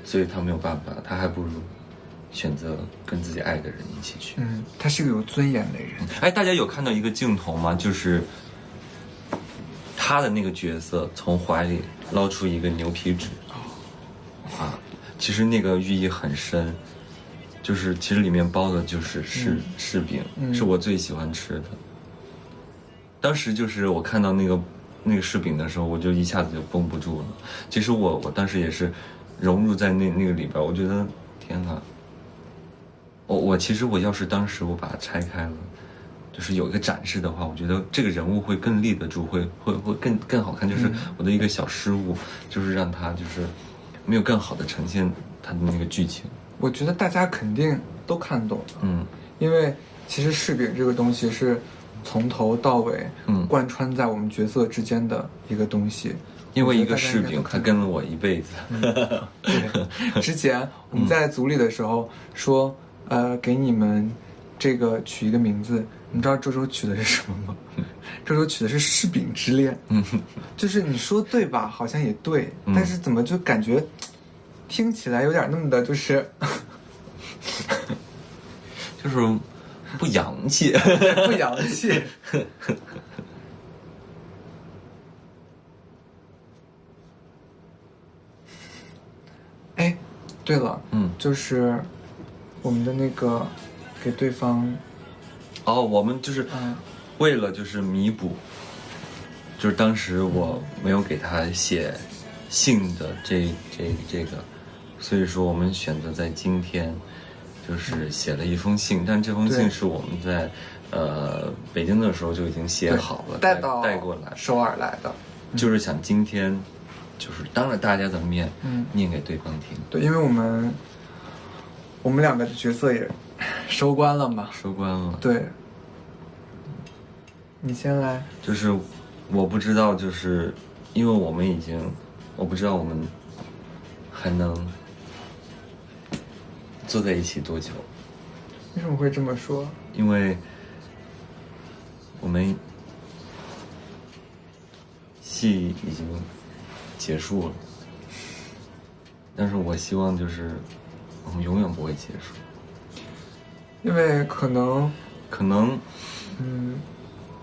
所以他没有办法，他还不如选择跟自己爱的人一起去。他是个有尊严的人。哎，大家有看到一个镜头吗？就是他的那个角色从怀里捞出一个牛皮纸，其实那个寓意很深，就是其实里面包的就是柿饼，是我最喜欢吃的。当时就是我看到那个柿饼的时候，我就一下子就绷不住了。其实我当时也是融入在那个里边，我觉得天哪！我其实我要是当时我把它拆开了，就是有一个展示的话，我觉得这个人物会更立得住，会更好看。就是我的一个小失误，就是让他就是没有更好的呈现他的那个剧情。我觉得大家肯定都看懂了，因为其实柿饼这个东西是从头到尾贯穿在我们角色之间的一个东西。因为一个柿饼，它跟了我一辈子。对，之前我们在组里的时候说，给你们这个取一个名字，你们知道周周取的是什么吗？周周取的是柿饼之恋。就是你说对吧？好像也对，但是怎么就感觉听起来有点那么的，就是不洋气，不洋气。哎，对了，就是我们的那个给对方，我们就是为了就是弥补，就是当时我没有给他写信的这个，所以说我们选择在今天就是写了一封信，但这封信是我们在北京的时候就已经写好了，带过来首尔来的，就是想今天就是当着大家的面念给对方听。对，因为我们两个的角色也收官了嘛。收官了。对，你先来。就是我不知道，就是因为我们已经，我不知道我们还能坐在一起多久。为什么会这么说？因为我们戏已经结束了，但是我希望就是我们永远不会结束，因为可能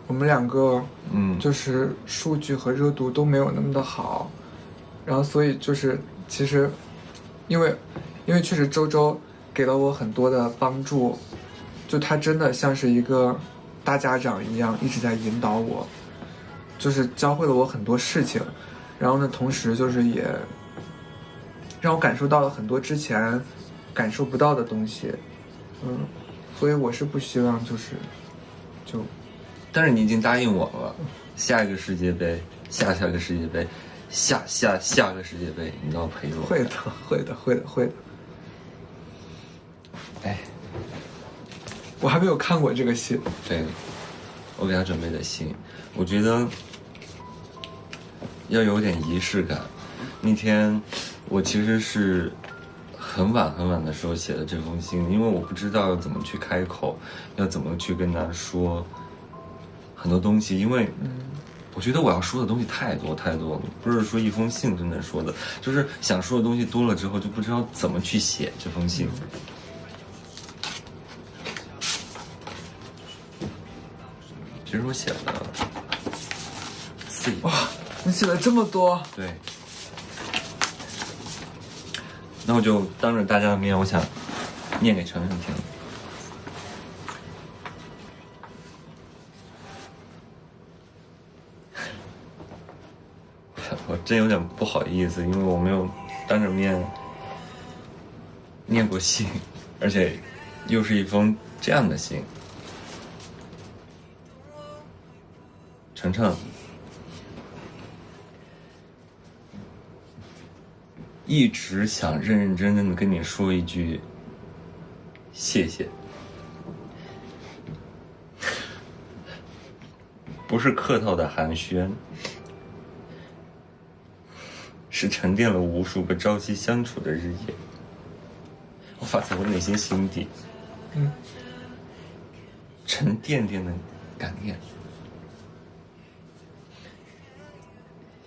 我们两个就是数据和热度都没有那么的好，然后所以就是其实因为确实周周给了我很多的帮助，就他真的像是一个大家长一样一直在引导我，就是教会了我很多事情，然后呢同时就是也让我感受到了很多之前感受不到的东西。所以我是不希望就但是你已经答应我了，下一个世界杯，下个世界杯，下个世界杯，你都要陪着我。会的。哎，我还没有看过这个戏。对，我给他准备的信，我觉得要有点仪式感。那天我其实是很晚的时候写的这封信，因为我不知道要怎么去开口，要怎么去跟他说很多东西，因为我觉得我要说的东西太多了，不是说一封信就能说的，就是想说的东西多了之后就不知道怎么去写这封信。其实我写了4页。哇，你写了这么多。对，那我就当着大家的面，我想念给程程听。我真有点不好意思，因为我没有当着面念过信，而且又是一封这样的信。程程，一直想认认真真的跟你说一句谢谢，不是客套的寒暄，是沉淀了无数个朝夕相处的日夜，我发自我内心心底沉甸甸的感念。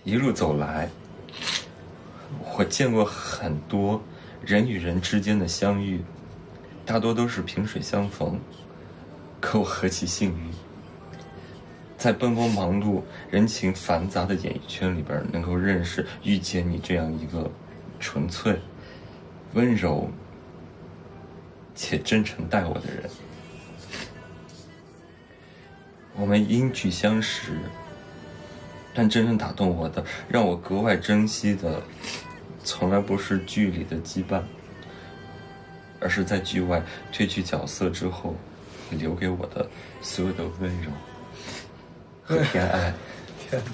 一路走来，我见过很多人与人之间的相遇，大多都是萍水相逢，可我何其幸运，在奔波忙碌、人情繁杂的演艺圈里边，能够认识、遇见你这样一个纯粹、温柔且真诚待我的人。我们因剧相识，但真正打动我的，让我格外珍惜的，从来不是剧里的羁绊，而是在剧外褪去角色之后，你留给我的所有的温柔和偏爱。天哪！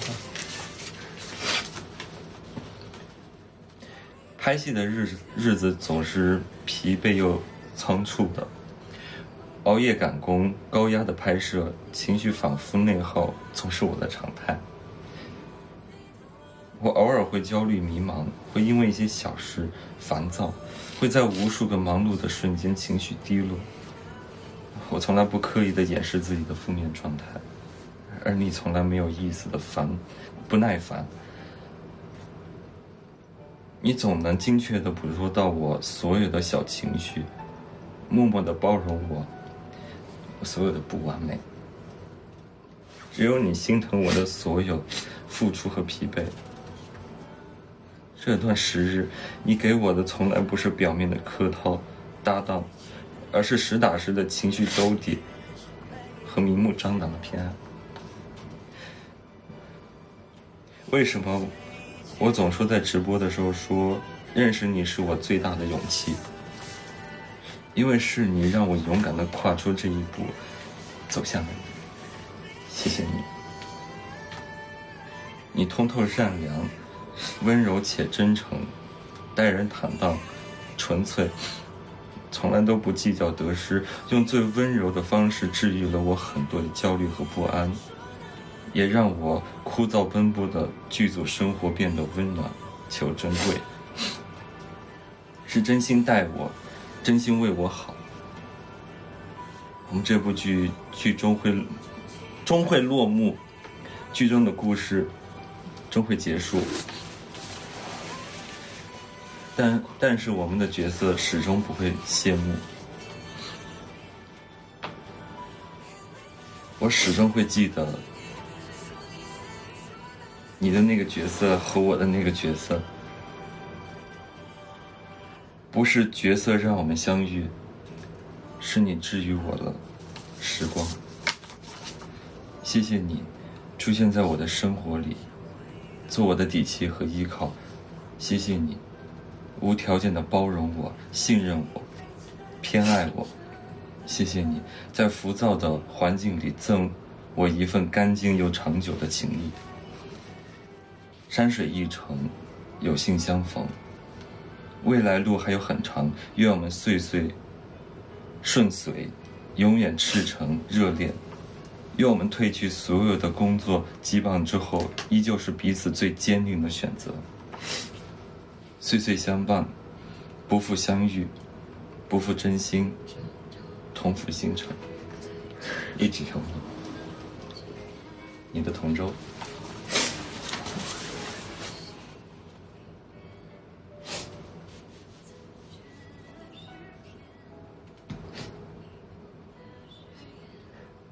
拍戏的日子总是疲惫又仓促的，熬夜赶工、高压的拍摄，情绪反复内耗，总是我的常态。我偶尔会焦虑迷茫，会因为一些小事烦躁，会在无数个忙碌的瞬间情绪低落。我从来不刻意地掩饰自己的负面状态，而你从来没有意识的不耐烦。你总能精确地捕捉到我所有的小情绪，默默地包容我所有的不完美。只有你心疼我的所有付出和疲惫。这段时日，你给我的从来不是表面的客套搭档，而是实打实的情绪兜底和明目张胆的偏爱。为什么我总说在直播的时候说认识你是我最大的勇气？因为是你让我勇敢地跨出这一步，走向了你。谢谢你，你通透善良，温柔且真诚，待人坦荡，纯粹，从来都不计较得失，用最温柔的方式治愈了我很多的焦虑和不安，也让我枯燥奔波的剧组生活变得温暖且珍贵。是真心待我，真心为我好。我们这部剧终会落幕，剧中的故事终会结束，但是我们的角色始终不会谢幕。我始终会记得你的那个角色和我的那个角色，不是角色让我们相遇，是你治愈我了时光。谢谢你出现在我的生活里，做我的底气和依靠。谢谢你无条件的包容我、信任我、偏爱我。谢谢你在浮躁的环境里赠我一份干净又长久的情谊。山水一程，有幸相逢，未来路还有很长，愿我们岁岁顺遂，永远赤诚热烈。愿我们褪去所有的工作羁绊之后，依旧是彼此最坚定的选择。岁岁相伴，不负相遇，不负真心，同赴星辰，一直有你的同舟。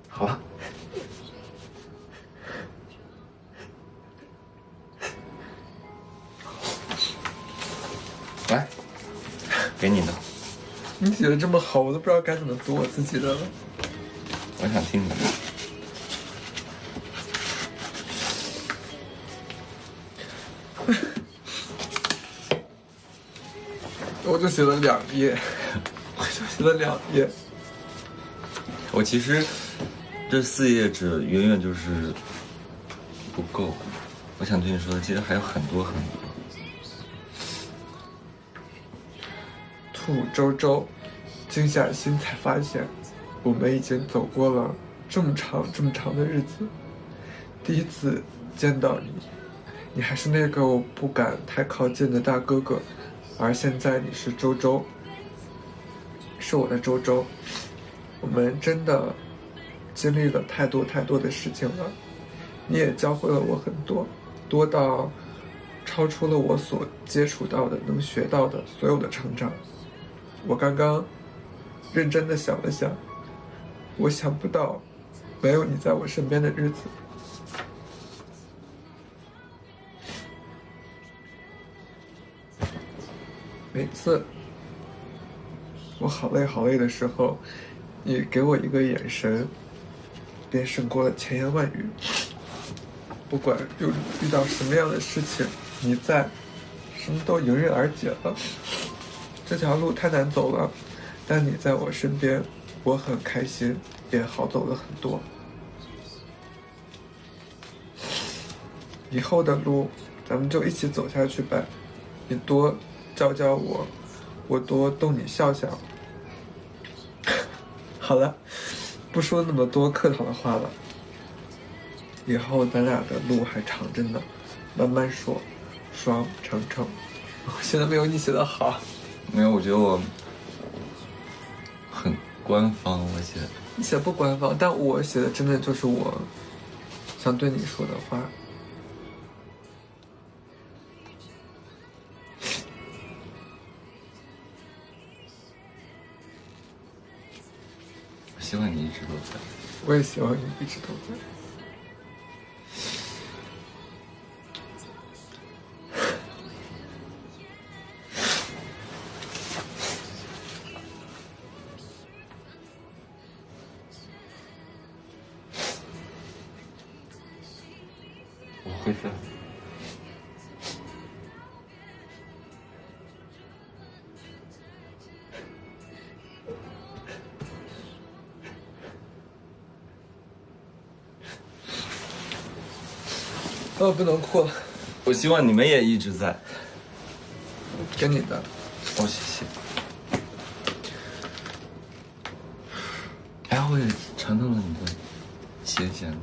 好了，来，给你的。你写的这么好，我都不知道该怎么读我自己的了。我想听你的。我就写了2页，我就写了2页。我其实这4页纸远远就是不够。我想对你说的，其实还有很多很多。兔周周，静下心才发现，我们已经走过了这么长这么长的日子。第一次见到你，你还是那个我不敢太靠近的大哥哥，而现在你是周周，是我的周周。我们真的经历了太多太多的事情了，你也教会了我很多，多到超出了我所接触到的能学到的所有的成长。我刚刚认真的想了想，我想不到没有你在我身边的日子。每次我好累好累的时候，你给我一个眼神，便胜过了千言万语。不管遇到什么样的事情，你在，什么都迎刃而解了。这条路太难走了，但你在我身边，我很开心，也好走了很多。以后的路，咱们就一起走下去呗。你多教教我，我多逗你笑笑。好了，不说那么多客套的话了。以后咱俩的路还长着呢，慢慢说。双程程，我写的没有你写的好。没有，我觉得我很官方，我写的。你写不官方，但我写的真的就是我想对你说的话。我希望你一直都在。我也希望你一直都在。我会的。不能哭了。我希望你们也一直在。给你的。谢谢。哎，我也尝到了你的咸咸的。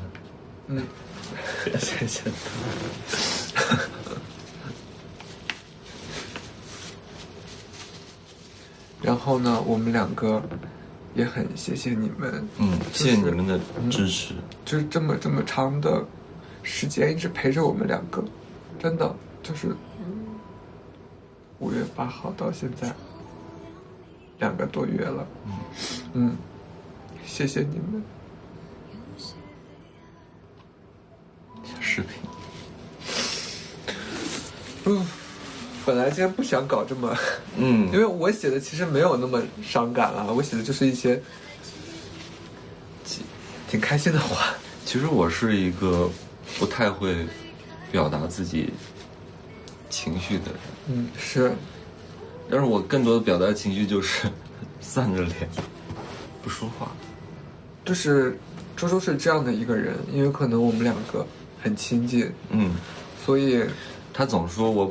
咸咸的。然后呢，我们2个也很谢谢你们。谢谢你们的支持。就是这么长的时间一直陪着我们2个，真的就是5月8号到现在2个多月了。谢谢你们。视频。本来今天不想搞这么，因为我写的其实没有那么伤感啊，我写的就是一些挺开心的话。其实我是一个不太会表达自己情绪的人。是。但是我更多的表达情绪就是丧着脸不说话。就是周周是这样的一个人，因为可能我们2个很亲近，所以他总说我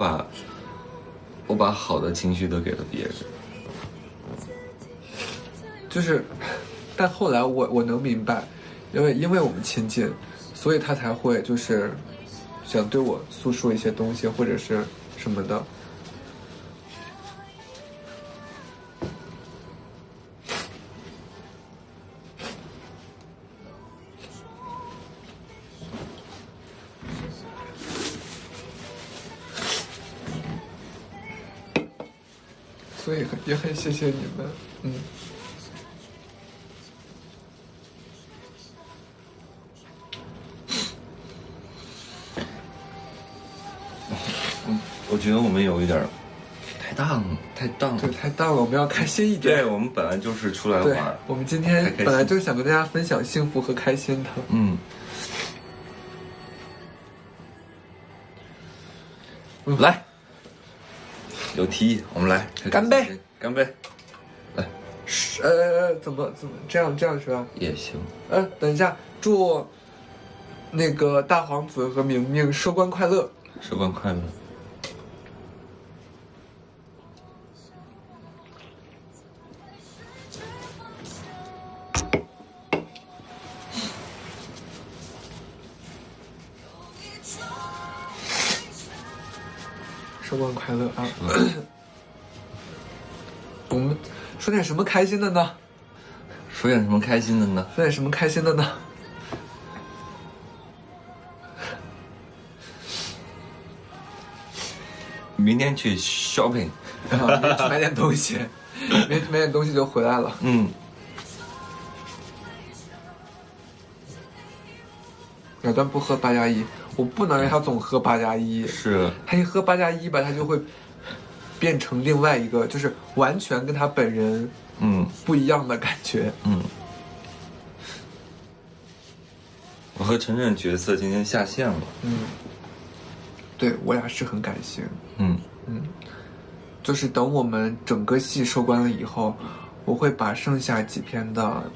把好的情绪都给了别人，就是，但后来我能明白，因为我们亲近，所以他才会就是想对我诉说一些东西或者是什么的。所以也很谢谢你们。我觉得我们有一点太荡了。对，太荡了，我们要开心一点。对，我们本来就是出来玩。我们今天本来就是想跟大家分享幸福和开心的。来，有提议，我们来干杯！干杯！来，怎么这样是吧？也行。等一下，祝那个大皇子和明明收官快乐，收官快乐。收官快乐啊！我们说点什么开心的呢？说点什么开心的呢？说点什么开心的呢？明天去 shopping， 明天去买点东西，买点东西就回来了。小段不喝8+1，我不能让他总喝8+1。是，他一喝8+1吧，他就会变成另外一个，就是完全跟他本人不一样的感觉。我和晨晨角色今天下线了。对我俩是很感性。就是等我们整个戏收官了以后，我会把剩下几篇的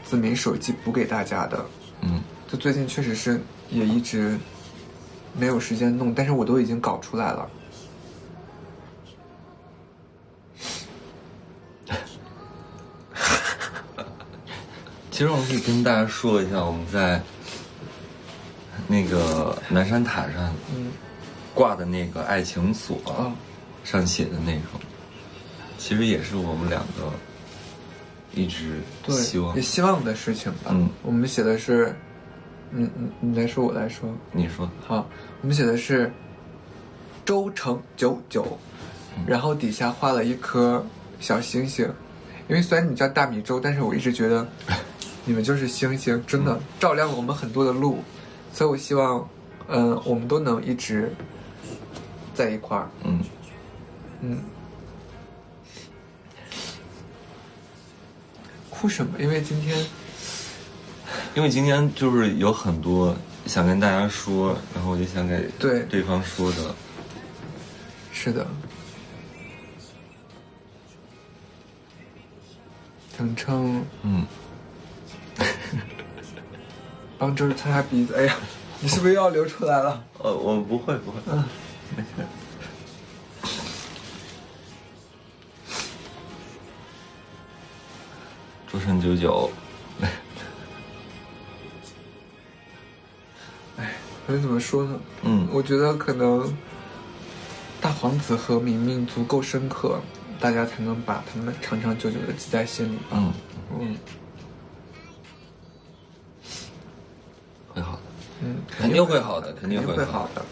子民手记补给大家的。就最近确实是也一直没有时间弄，但是我都已经搞出来了。其实我们可以跟大家说一下，我们在那个南山塔上挂的那个爱情锁上写的内容，其实也是我们两个一直希望的事情吧。我们写的是，你来说，我来说。你说。好，我们写的是周成99，然后底下画了一颗小星星。因为虽然你叫大米粥，但是我一直觉得你们就是星星，真的照亮了我们很多的路。所以我希望，我们都能一直在一块儿。哭什么？因为今天就是有很多想跟大家说，然后我就想给对方说的。是的。程程，帮周周擦擦鼻子。哎呀，你是不是又要流出来了？我不会，没事。周成99。可是怎么说呢？我觉得可能大皇子和明明足够深刻，大家才能把他们长长久久的记在心里吧。会好的。肯定会好的，肯定会好的。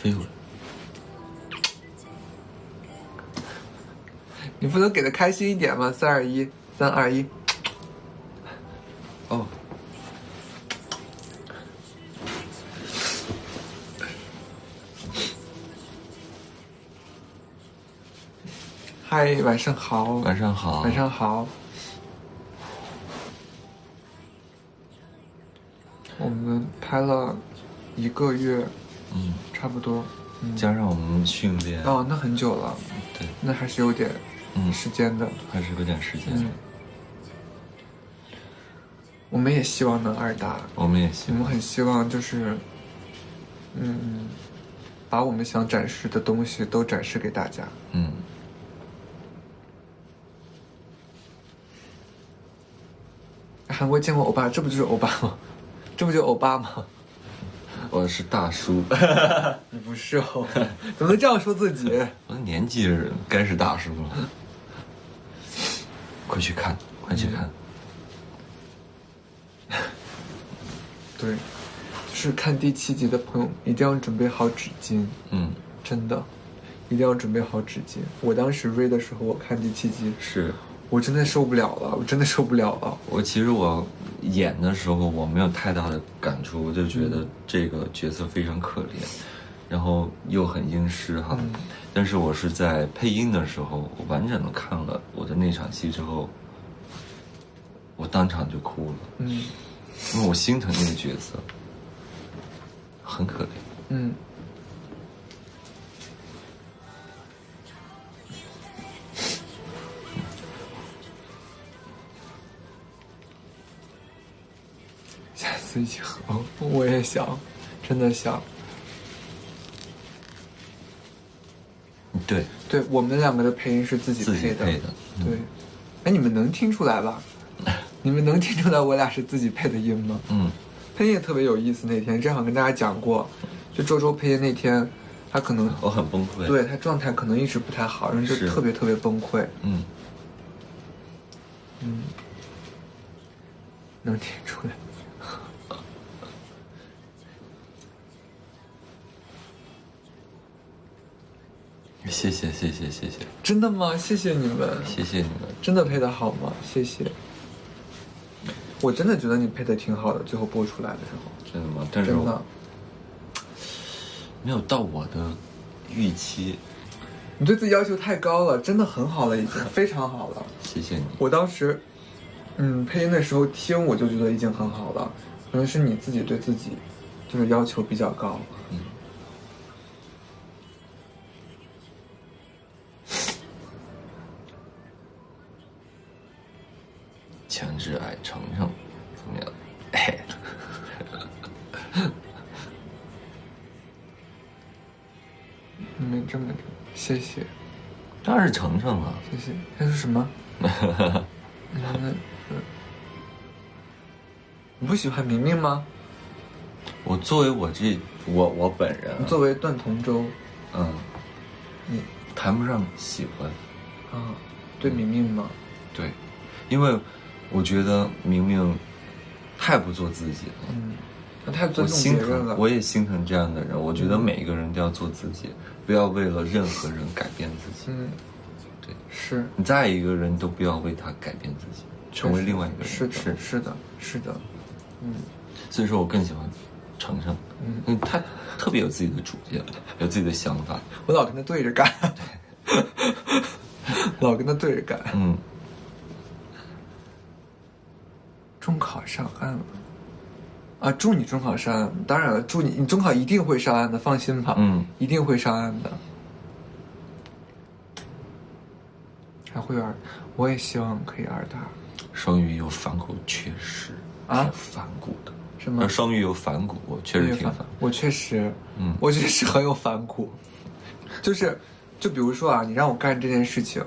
飞吻。你不能给的开心一点吗？3、2、1，3、2、1。哦。嗨，晚上好。晚上好。晚上好。我们拍了1个月，差不多。加上我们训练。那很久了。对。那还是有点时间的。还是有点时间。我们也希望能2打。我们也希望。我们很希望就是，把我们想展示的东西都展示给大家。韩国见过欧巴，这不就是欧巴吗？这不就欧巴吗？我是大叔。你不是哦，怎么能这样说自己？我的年纪该是大叔了。快去看，快去看。对，就是看第7集的朋友一定要准备好纸巾。真的，一定要准备好纸巾。我当时追的时候，我看第7集是。我真的受不了了，我真的受不了了。其实我演的时候我没有太大的感触，我就觉得这个角色非常可怜，然后又很阴湿哈。但是我是在配音的时候，我完整的看了我的那场戏之后，我当场就哭了。因为我心疼那个角色，很可怜。下次一起喝，我也想，真的想。对，我们两个的配音是自己配的。对，哎，你们能听出来吧？你们能听出来我俩是自己配的音吗？配音也特别有意思。那天正好跟大家讲过，就周周配音那天，他可能我很崩溃，对他状态可能一直不太好，然后就特别特别崩溃。能听出来。谢谢，真的吗？谢谢你们，谢谢你们，真的配得好吗？谢谢。我真的觉得你配的挺好的，最后播出来的时候。真的吗？但是真的没有到我的预期。你对自己要求太高了，真的很好了，已经非常好了。谢谢你。我当时，配音的时候听我就觉得已经很好了，可能是你自己对自己就是要求比较高。强制爱程程，怎么样？没这么，谢谢。当然是程程啊。谢谢。他说什么？你不喜欢明明吗？我作为我本人，你作为段同舟，你谈不上喜欢啊？对明明吗？对，因为我觉得明明太不做自己了。他太尊重别人了。我也心疼这样的人。我觉得每一个人都要做自己，不要为了任何人改变自己。对，是你再一个人都不要为他改变自己，成为另外一个人。是的。所以说我更喜欢程程。他特别有自己的主见，有自己的想法。我老跟他对着干。老跟他对着干。中考上岸了啊！祝你中考上岸。当然了，祝你中考一定会上岸的，放心吧。一定会上岸的。还会我也希望可以2大。双语有反骨，确实挺反骨的。什么？双语有反骨，我确实挺反。我确实，我确实很有反骨。就比如说啊，你让我干这件事情，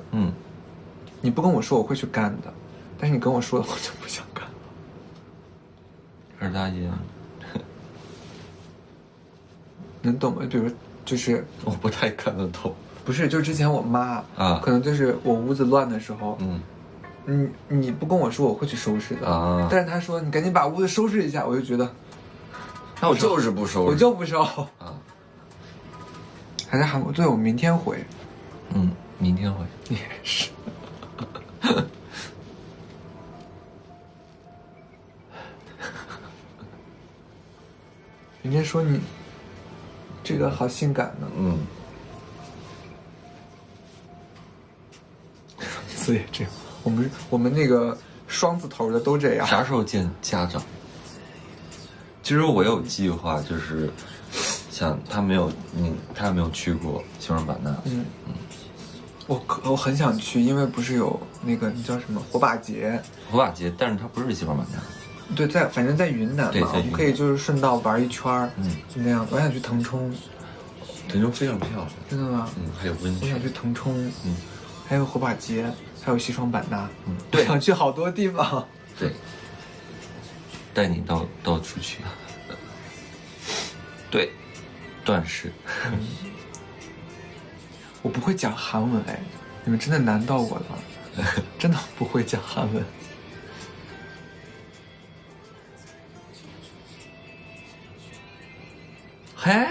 你不跟我说我会去干的，但是你跟我说了，我就不想干了。2大爷，能懂吗？比如就是我不太看得懂。不是，就是之前我妈可能就是我屋子乱的时候，你不跟我说我会去收拾的，但是她说你赶紧把屋子收拾一下，我就觉得，那我就是不收拾，我就不收还在韩国？对，我明天回。明天回。也是。人家说你这个好性感呢。字也这样，我们那个双字头的都这样。啥时候见家长？其实我有计划，就是像他还没有去过西双版纳。我很想去，因为不是有那个那叫什么火把节，但是它不是西双版纳。对，反正在云南嘛，我们可以就是顺道玩一圈就那样。我想去腾冲，腾冲非常漂亮。真的吗？还有温泉。我想去腾冲，还有火把节，还有西双版纳，对，我想去好多地方。对，带你到处去。对，断食。我不会讲韩文哎，你们真的难到我了，真的不会讲韩文。嘿，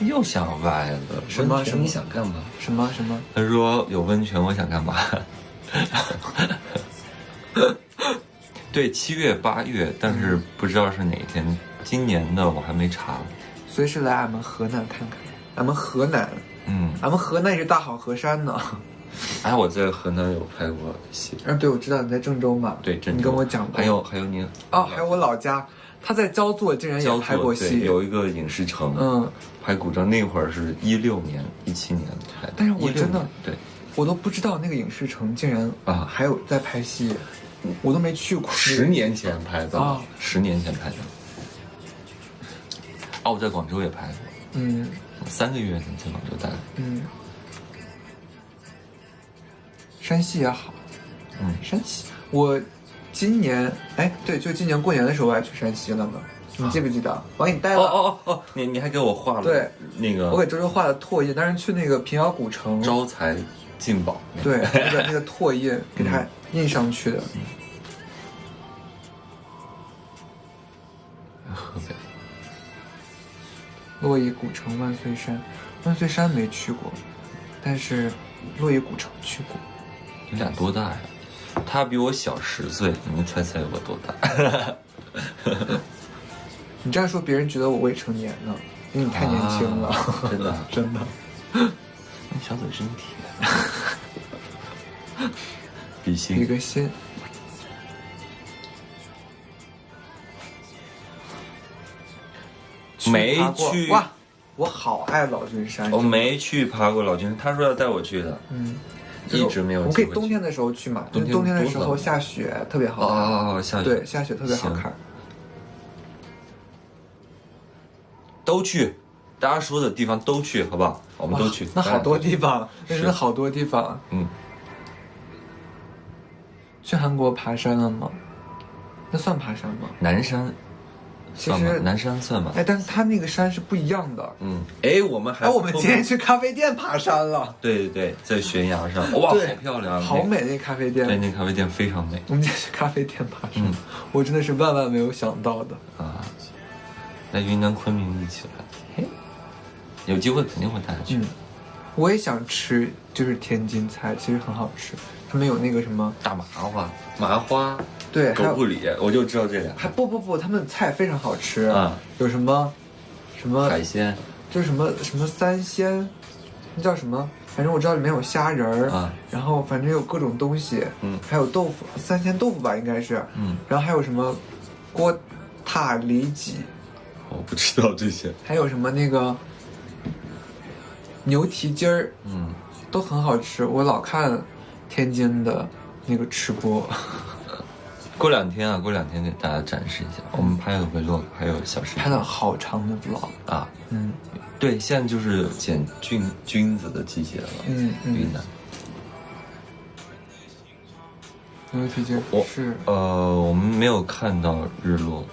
又想歪了。什么？你想干嘛？什么？他说有温泉，我想干嘛？对，7月8月，但是不知道是哪天。今年的我还没查。随时来俺们河南看看，俺们河南，俺们河南是大好河山呢。哎，我在河南有拍过戏。对，我知道你在郑州嘛。对，郑州。你跟我讲过。还有你还有我老家，他在焦作竟然也拍过戏，有一个影视城，拍古装，那会儿是16年、17年拍的。但是我真的对，我都不知道那个影视城竟然还有在拍戏，我都没去过。10年前拍的10年前拍的。我在广州也拍过，3个月在广州待。山西也好，山西我今年对，就今年过年的时候我还去山西了呢，你记不记得？我给你带了。你还给我画了。对，那个我给周周画了拓印，但是去那个平遥古城招财进宝。对，那个拓印给他印上去的。河北洛邑古城万岁山，万岁山没去过，但是洛邑古城去过。你俩多大呀？他比我小10岁，你们猜猜我多大？你这样说别人觉得我未成年呢，因为你太年轻了。真的真的。你小嘴真甜。比心。比个心。没去哇！我好爱老君山。我没去爬过老君山，他说要带我去的。一直没有机会去。我可以冬天的时候去嘛，因为冬天的时候下雪特别好看。下雪。对，下雪特别好看。都去，大家说的地方都去，好不好？我们都去。那好多地方，那真的好多地方。去韩国爬山了吗？那算爬山吗？南山。其实南山算吧，但是它那个山是不一样的。我们今天去咖啡店爬山了。对，在悬崖上，哇，好漂亮，好美那咖啡店。对，那咖啡店非常美。我们今天去咖啡店爬山，我真的是万万没有想到的啊！在云南昆明一起来，有机会肯定会带他去。我也想吃，就是天津菜，其实很好吃。他们有那个什么大麻花。对，狗不理，我就知道这俩。不，他们菜非常好吃啊！有什么海鲜，就是什么三鲜，那叫什么？反正我知道里面有虾仁儿然后反正有各种东西，还有豆腐，三鲜豆腐吧，应该是，然后还有什么锅塔里脊，我不知道这些，还有什么那个牛蹄筋儿，都很好吃。我老看天津的那个吃播。过两天给大家展示一下，我们拍了 vlog， 还有小视频，拍了好长的 vlog 啊，对，现在就是捡菌子的季节了，云南。牛蹄筋是我们没有看到日落，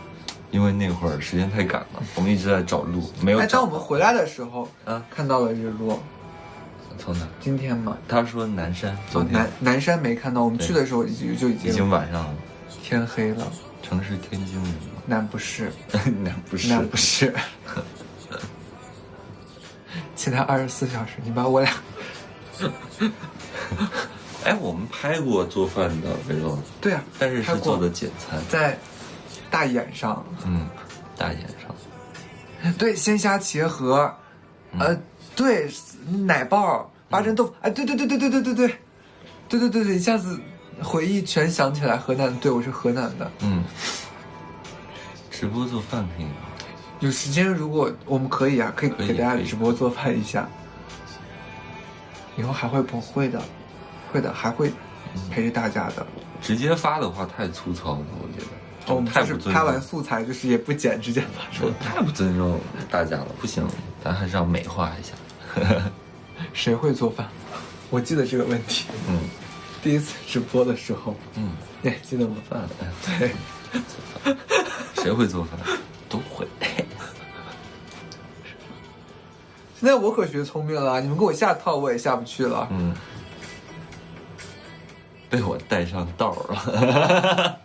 因为那会儿时间太赶了，我们一直在找路，没有找到。当我们回来的时候看到了日落。从哪？今天吗？他说南山，南山没看到，我们去的时候就已经晚上了。天黑了。城市天津人吗？南不是，南不是。其他24小时，你把我俩。我们拍过做饭的 vlog。对啊，但是做的简餐，在大眼上。大眼上。对，鲜虾茄盒，对，奶酪、八珍豆腐，对，一下子。回忆全想起来，河南，对，我是河南的。直播做饭可以吗？有时间如果我们可以可以给大家直播做饭一下。以后还会不会的，会的，还会陪着大家的。直接发的话太粗糙了，我觉得。我们太不尊重。拍完素材就是也不剪，直接发出来，太不尊重大家了，不行，咱还是要美化一下。谁会做饭？我记得这个问题。第一次直播的时候，你还记得吗？对，谁会做饭？都会。现在我可学聪明了，你们给我下套，我也下不去了。被我带上道了。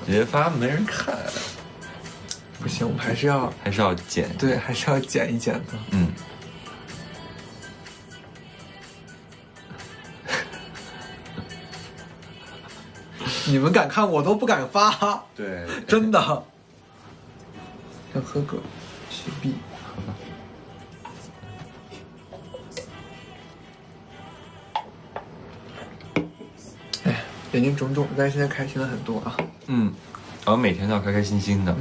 直接发没人看。不行，我们还是要剪，对，还是要剪一剪的。你们敢看，我都不敢发。对，真的。想喝个雪碧。哎，眼睛肿肿，但是现在开心了很多啊。然后每天都要开开心心的。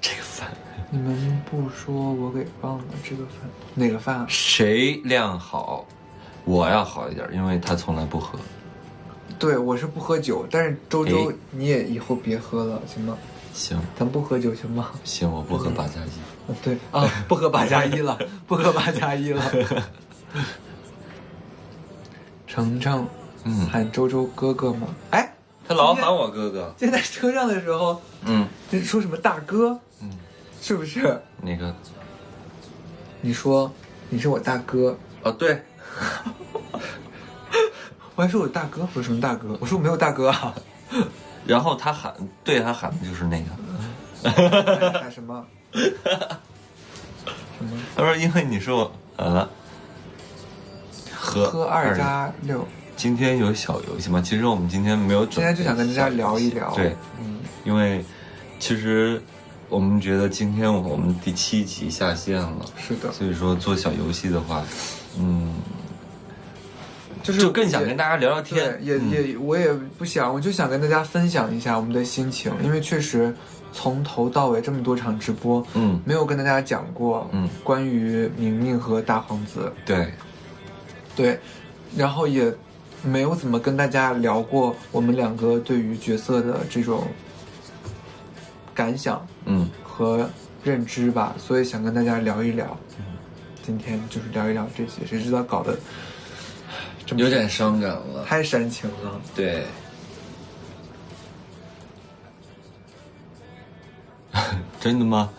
这个饭，你们不说我给忘了这个饭，哪个饭啊？谁量好，我要好一点，因为他从来不喝。对，我是不喝酒，但是周周你也以后别喝了，行吗？行，咱不喝酒行吗？行，我不喝8+1。对啊，不喝8+1了，不喝8+1了。程程，喊周周哥哥吗？哎，他老喊我哥哥。今天在车上的时候，就说什么大哥，是不是？哪个？你说你是我大哥。哦，对。我还说我大哥，我说什么大哥？我说我没有大哥啊。然后他喊，对他喊的就是那个。喊什么？他说因为你是我喝2+6。今天有小游戏吗？其实我们今天没有准备。今天就想跟大家聊一聊。对，因为其实我们觉得今天我们第7集下线了。是的。所以说做小游戏的话，就更想跟大家聊聊天。我也不想，我就想跟大家分享一下我们的心情，因为确实从头到尾这么多场直播，没有跟大家讲过，关于明明和大皇子。对，然后也没有怎么跟大家聊过我们两个对于角色的这种感想，和认知吧，所以想跟大家聊一聊。今天就是聊一聊这些，谁知道搞得有点伤感了，太煽情了。对。真的吗？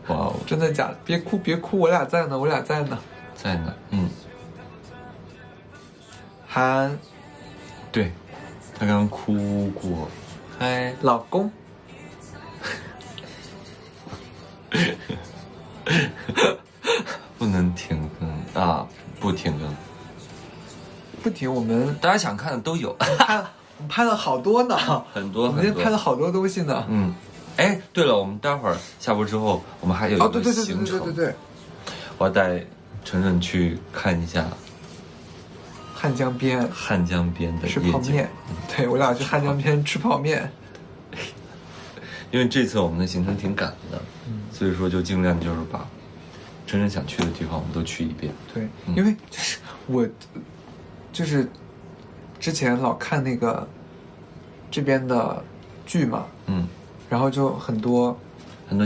哇哦！真的假的？别哭别哭，我俩在呢，我俩在呢。在呢。韩，对，他刚哭过。嗨，老公。不能停更啊！不停更，不停。我们大家想看的都有。我们拍了好多呢，很多。我们今天拍了好多东西呢。哎，对了，我们待会儿下播之后，我们还有一个行程。对，我要带晨晨去看一下汉江边的吃泡面。对，我俩去汉江边吃泡面。因为这次我们的行程挺赶的，所以说就尽量就是把真正想去的地方我们都去一遍。对，因为就是我就是之前老看那个这边的剧嘛，然后就很多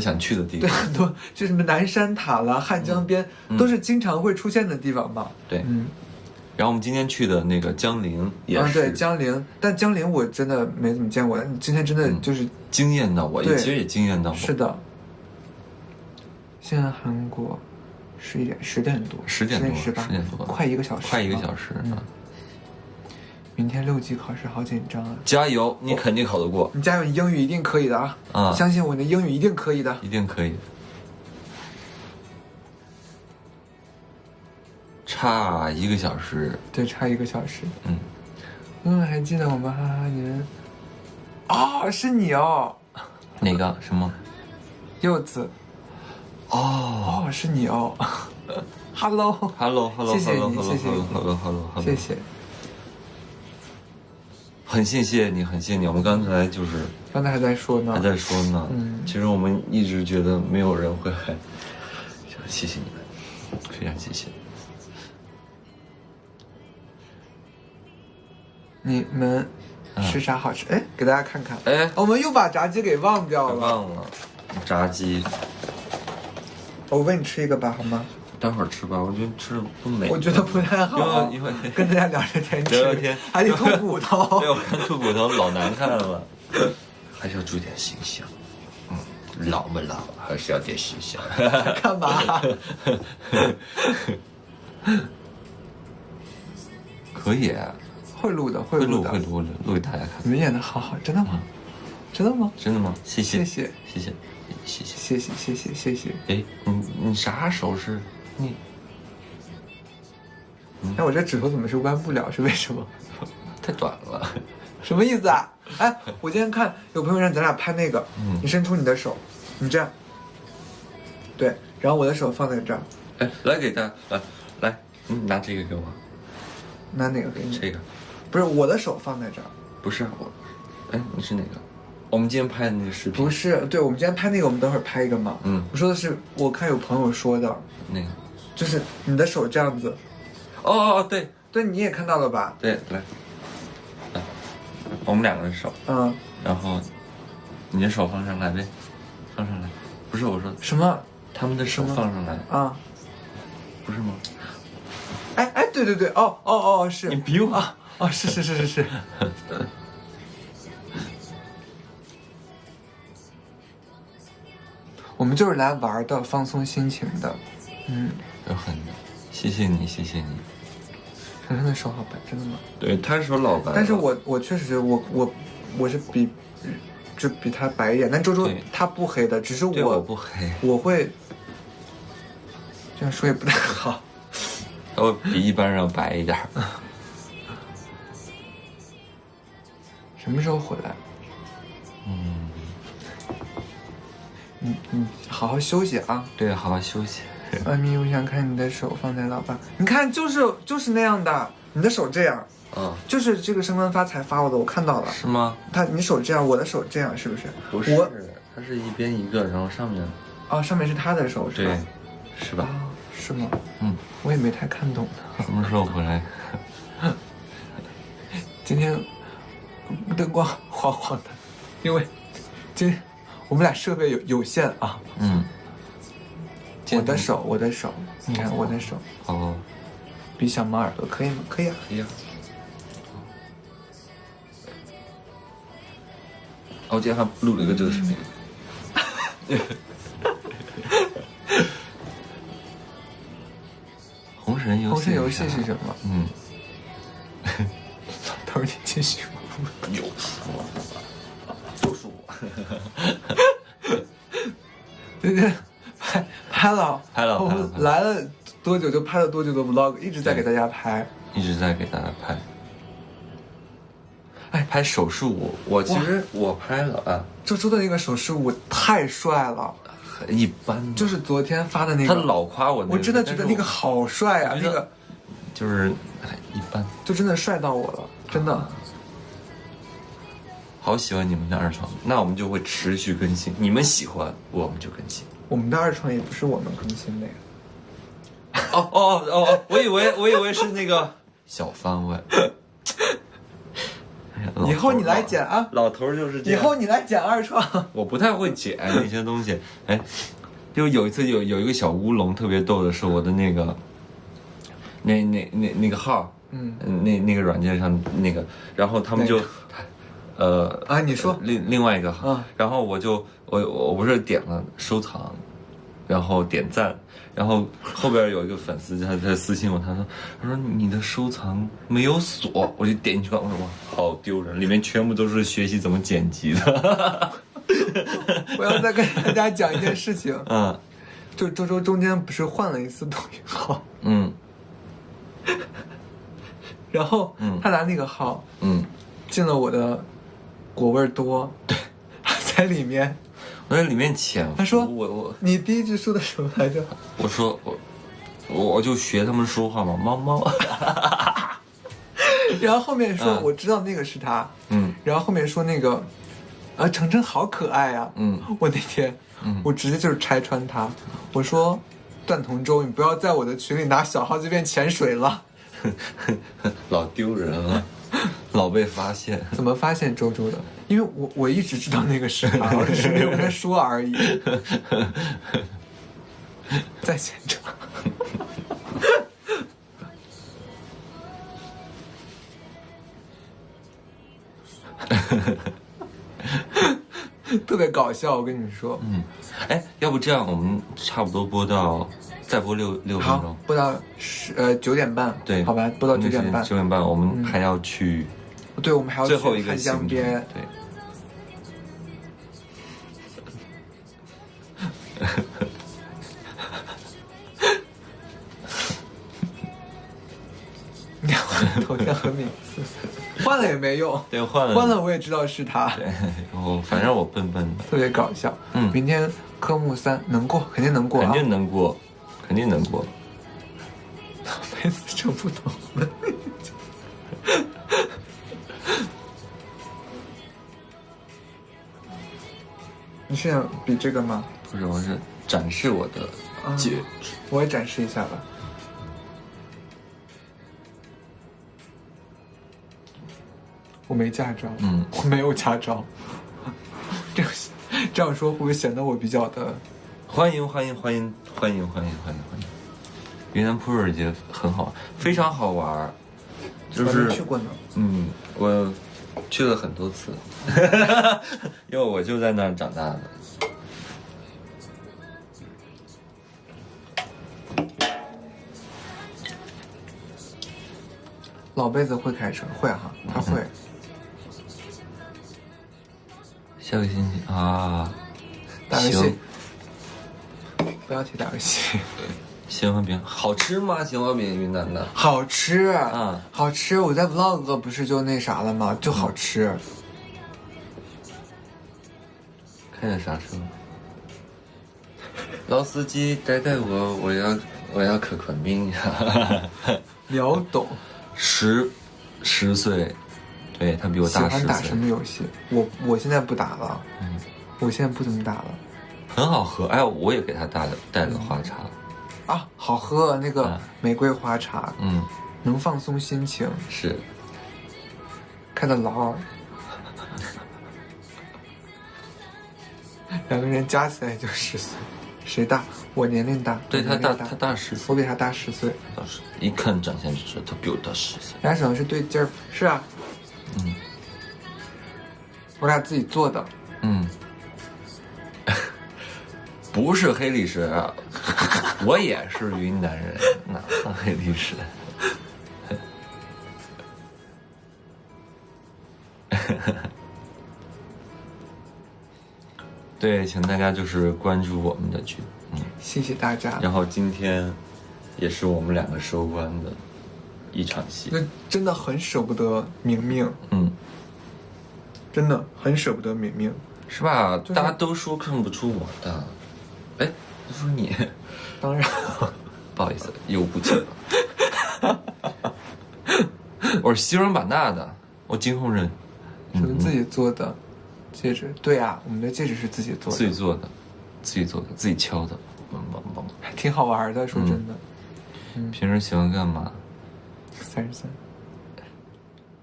想去的地方。对，很多就什么南山塔啦、汉江边，都是经常会出现的地方嘛。对，然后我们今天去的那个江陵也是。对，江陵，但江陵我真的没怎么见过。你今天真的就是惊艳到我，其实也惊艳到我。是的。现在韩国10点多，10点多，快1个小时。明天6级考试好紧张啊！加油，你肯定考得过。你加油，你英语一定可以的啊！相信我，你的英语一定可以的。一定可以。差1个小时。对，差1个小时。还记得我们哈哈年是你哦。哪个？什么？柚子。是你哦。Hello，谢谢你，谢谢你，谢谢。很谢谢你，我们刚才还在说呢。其实我们一直觉得没有人会来，谢谢你们，非常谢谢。你们吃啥好吃？给大家看看。我们又把炸鸡给忘掉了。忘了，炸鸡。我喂你吃一个吧，好吗？待会儿吃吧，我觉得吃不美。我觉得不太好，因为跟大家聊着天吃，聊聊天还得吐骨头。对，我看吐骨头老难看了，还是要注意点形象。老不老还是要点形象。干嘛？可以。会录的，会录给大家看。你们演的好好，真的吗？真的吗？真的吗？谢谢。你啥手势？我这指头怎么是弯不了？是为什么？太短了。什么意思啊？哎，我今天看有朋友让咱俩拍那个，你伸出你的手，你这样，对，然后我的手放在这儿。哎，来给大家，来，拿这个给我。拿哪个给你？这个。不是我的手放在这儿。不是我，哎，你是哪个？我们今天拍的那个视频。不是，对，我们今天拍那个，我们等会儿拍一个嘛。我说的是，我看有朋友说的。那个。就是你的手这样子。哦，对。对，你也看到了吧？对，来，我们两个人手。然后，你的手放上来呗，放上来。不是我说什么？他们的手放上来啊？不是吗？哎，对对对，哦，是你比我哦，是。我们就是来玩的，放松心情的。谢谢你。晨晨的手好白，真的吗？对，他手老白。但是我确实我是比他白一点，但周周他不黑的，只是我不黑，我会这样说也不太好，我比一般人白一点。什么时候回来？你好好休息啊。对，好好休息。阿咪，我想看你的手放在老爸，你看就是那样的，你的手这样。就是这个升官发财发我的，我看到了。是吗？你手这样，我的手这样，是不是？不是，它是一边一个，然后上面。上面是他的手，是吧？对，是吧？是吗？我也没太看懂呢。什么时候回来？今天灯光晃晃的，因为今天我们俩设备有限啊。我的手，你看我的手。比小猫耳朵可以吗？可以啊。可以啊。我今天还录了一个这个视频。红绳游戏是什么？老头，你继续吧。就是我。对，拍了，来了多久就拍了多久的 vlog， 一直在给大家拍。拍手势舞，其实我拍了啊。周周的那个手势舞太帅了，一般。就是昨天发的那个，他老夸我，我真的觉得那个好帅啊，那个就是一般，就真的帅到我了，真的。好喜欢你们的二创，那我们就会持续更新。你们喜欢，我们就更新。我们的二创也不是我们更新的呀。我以为是那个小番外。以后你来剪啊！老头就是这样。以后你来剪二创。我不太会剪那些东西。就有一次有一个小乌龙特别逗的是我的那个，那个号，那个软件上那个，然后他们就，你说另外一个号，然后我不是点了收藏，然后点赞。然后后边有一个粉丝他在私信我，他说你的收藏没有锁，我就点进去看，我说哇，好丢人，里面全部都是学习怎么剪辑的。我要再跟大家讲一件事情，就周周中间不是换了一次抖音号，然后他拿那个号，进了我的果味多，对，在里面。我在里面潜伏，他说我你第一句说的什么来着？我说我就学他们说话嘛，猫。然后后面说我知道那个是他，然后后面说那个程程好可爱啊，我那天我直接就是拆穿他，我说段同舟，你不要在我的群里拿小号这边潜水了。老丢人了，老被发现。怎么发现周周的？因为我一直知道那个是他，我只是没有跟他说而已。在现场。特别搞笑，我跟你说。要不这样，我们差不多播到再播6分钟，播到9点半，对，好吧，播到9点半。9点半，我们还要去。对，我们还要最后一个汉江边。对。你看我的头像和名字。换了也没用。对，换了我也知道是他。对，反正我笨笨的，特别搞笑。明天科目3能过，肯定能过，肯定能过，肯定能过。老妹子这不懂的。你是想比这个吗？不是，我是展示我的戒指。我也展示一下吧。我没驾照，我没有驾照。这样说会不会显得我比较的？欢迎！云南普洱节很好，非常好玩，就是去过呢。我去了很多次，因为我就在那儿长大的。老辈子会开车，会哈，他会。下个星期啊，打游戏，不要提打游戏。咸花饼好吃吗？咸花饼云南的好吃啊，好吃！我在 vlog 不是就那啥了吗？就好吃。开的啥车？老司机带我，我要可昆明。秒懂。10岁，对，他比我大10岁。喜欢打什么游戏？我现在不打了，我现在不怎么打了。很好喝，哎，我也给他带了花茶。啊，好喝那个玫瑰花茶，能放松心情。是。开的劳。2个人加起来就10岁，谁大？我年龄大。对他大10岁，我比他大10岁。一看长相就知道他比我大10岁。俩手是对劲儿，是啊。我俩自己做的。不是黑历史，我也是云南人，哪算黑历史？对，请大家就是关注我们的剧，谢谢大家。然后今天也是我们2个收官的一场戏，那真的很舍不得明明，真的很舍不得明明，是吧？大家都说看不出我的，哎，都说你，当然，不好意思，又不起了。我是西双版纳的，我金鸿人，是自己做的戒指。对啊，我们的戒指是自己做的，自己做的，自己敲的，还挺好玩的。说真的，平时喜欢干嘛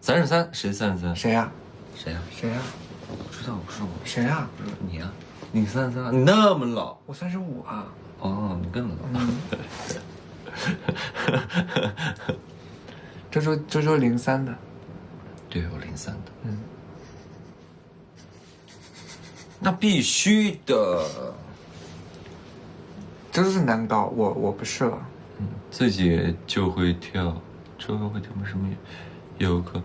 ？33，谁33？谁呀？谁呀？我不知道，不是我。谁呀？不是你啊？你33，你那么老？我35啊。哦，你更老。周周03的。对，我03的。那必须的。这就是难搞，我不是了。自己就会跳，这个会跳什么？有个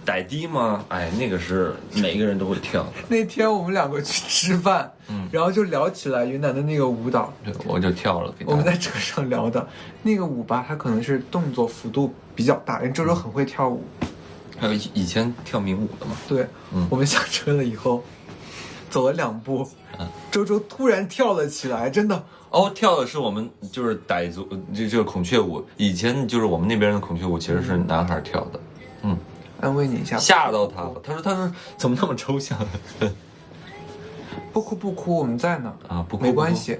傣迪吗？哎，那个是每个人都会跳。那天我们2个去吃饭，然后就聊起来云南的那个舞蹈，对，我就跳了。我们在车上聊的那个舞吧，它可能是动作幅度比较大，因为周周很会跳舞。还有以前跳民舞的嘛。对，我们下车了以后，走了2步，周周突然跳了起来，真的。跳的是我们就是傣族这个孔雀舞，以前就是我们那边的孔雀舞，其实是男孩跳的。安慰你一下，吓到他了。他说怎么那么抽象？不哭不哭，我们在呢。不哭没关系。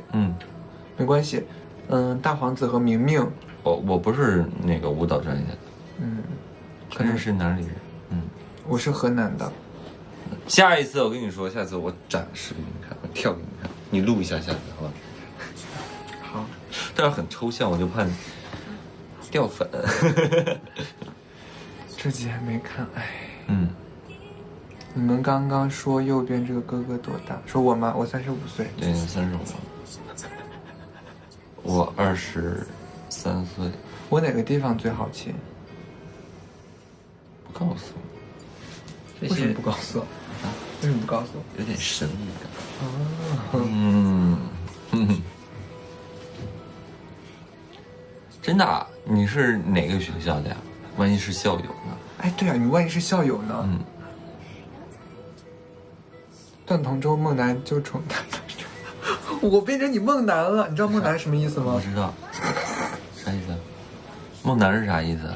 没关系。大皇子和明明，我不是那个舞蹈专业的。可能是哪里人？我是河南的。下一次我跟你说，下次我展示给你看，我跳给你看，你录一下下次，好吧？好。但是很抽象，我就怕掉粉。这集还没看，哎。你们刚刚说右边这个哥哥多大？说我吗？我35岁。对，35。我23岁。我哪个地方最好亲？不告诉我。为什么不告诉我？为什么不告诉我？有点神秘感。真的？你是哪个学校的呀？万一是校友呢？哎，对啊，你万一是校友呢？段同舟梦男就宠他，我变成你梦男了，你知道梦男什么意思吗？我知道，啥意思？梦男是啥意思？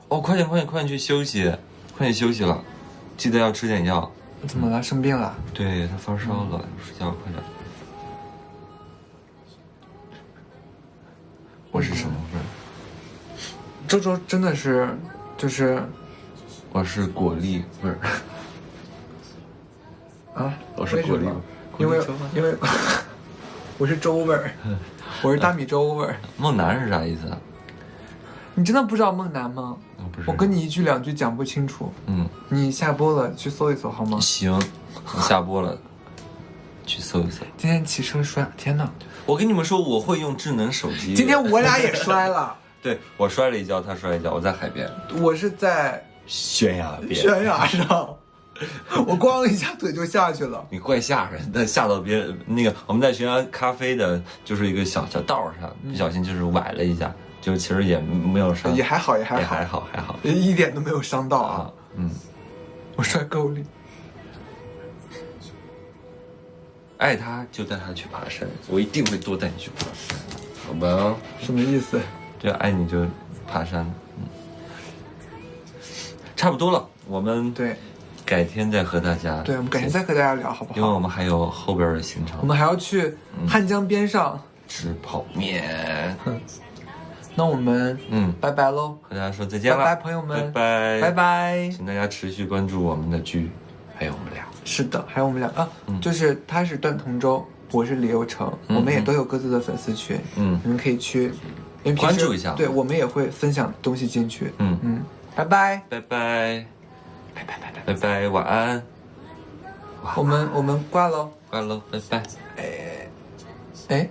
哦，快点去休息，快点休息了，记得要吃点药。怎么了？生病了？对，他发烧了，睡觉快点。我是什么味儿？周周真的是，就是我是果粒味儿。啊，我是果粒，因为我是粥味儿，我是大米粥味儿。梦男是啥意思啊？你真的不知道梦男吗？不是，我跟你一句两句讲不清楚。你下播了去搜一搜好吗？行，我下播了，去搜一搜。今天骑车摔，天哪！我跟你们说，我会用智能手机。今天我俩也摔了。对，我摔了一跤，他摔一跤，我在海边，我是在悬崖边，悬崖上，我咣一下腿就下去了。你怪吓人的，吓到别人。那个我们在悬崖咖啡的，就是一个小道上，不小心就是崴了一下，就其实也没有伤，也还好，一点都没有伤到啊。我摔沟里。爱他就带他去爬山，我一定会多带你去爬山，好吧？什么意思？就爱你就爬山。差不多了，我们对，改天再和大家。对，我们改天再和大家聊，好不好？因为我们还有后边的行程，我们还要去汉江边上吃泡面。那我们拜拜喽，和大家说再见了，拜拜，朋友们，拜拜，请大家持续关注我们的剧，还有我们俩。是的，还有我们俩啊，就是他是段同舟，我是李佑成，我们也都有各自的粉丝群，你们可以去关注一下，对，我们也会分享东西进去，拜拜，拜拜，拜拜，晚安，我们挂喽，拜拜，哎。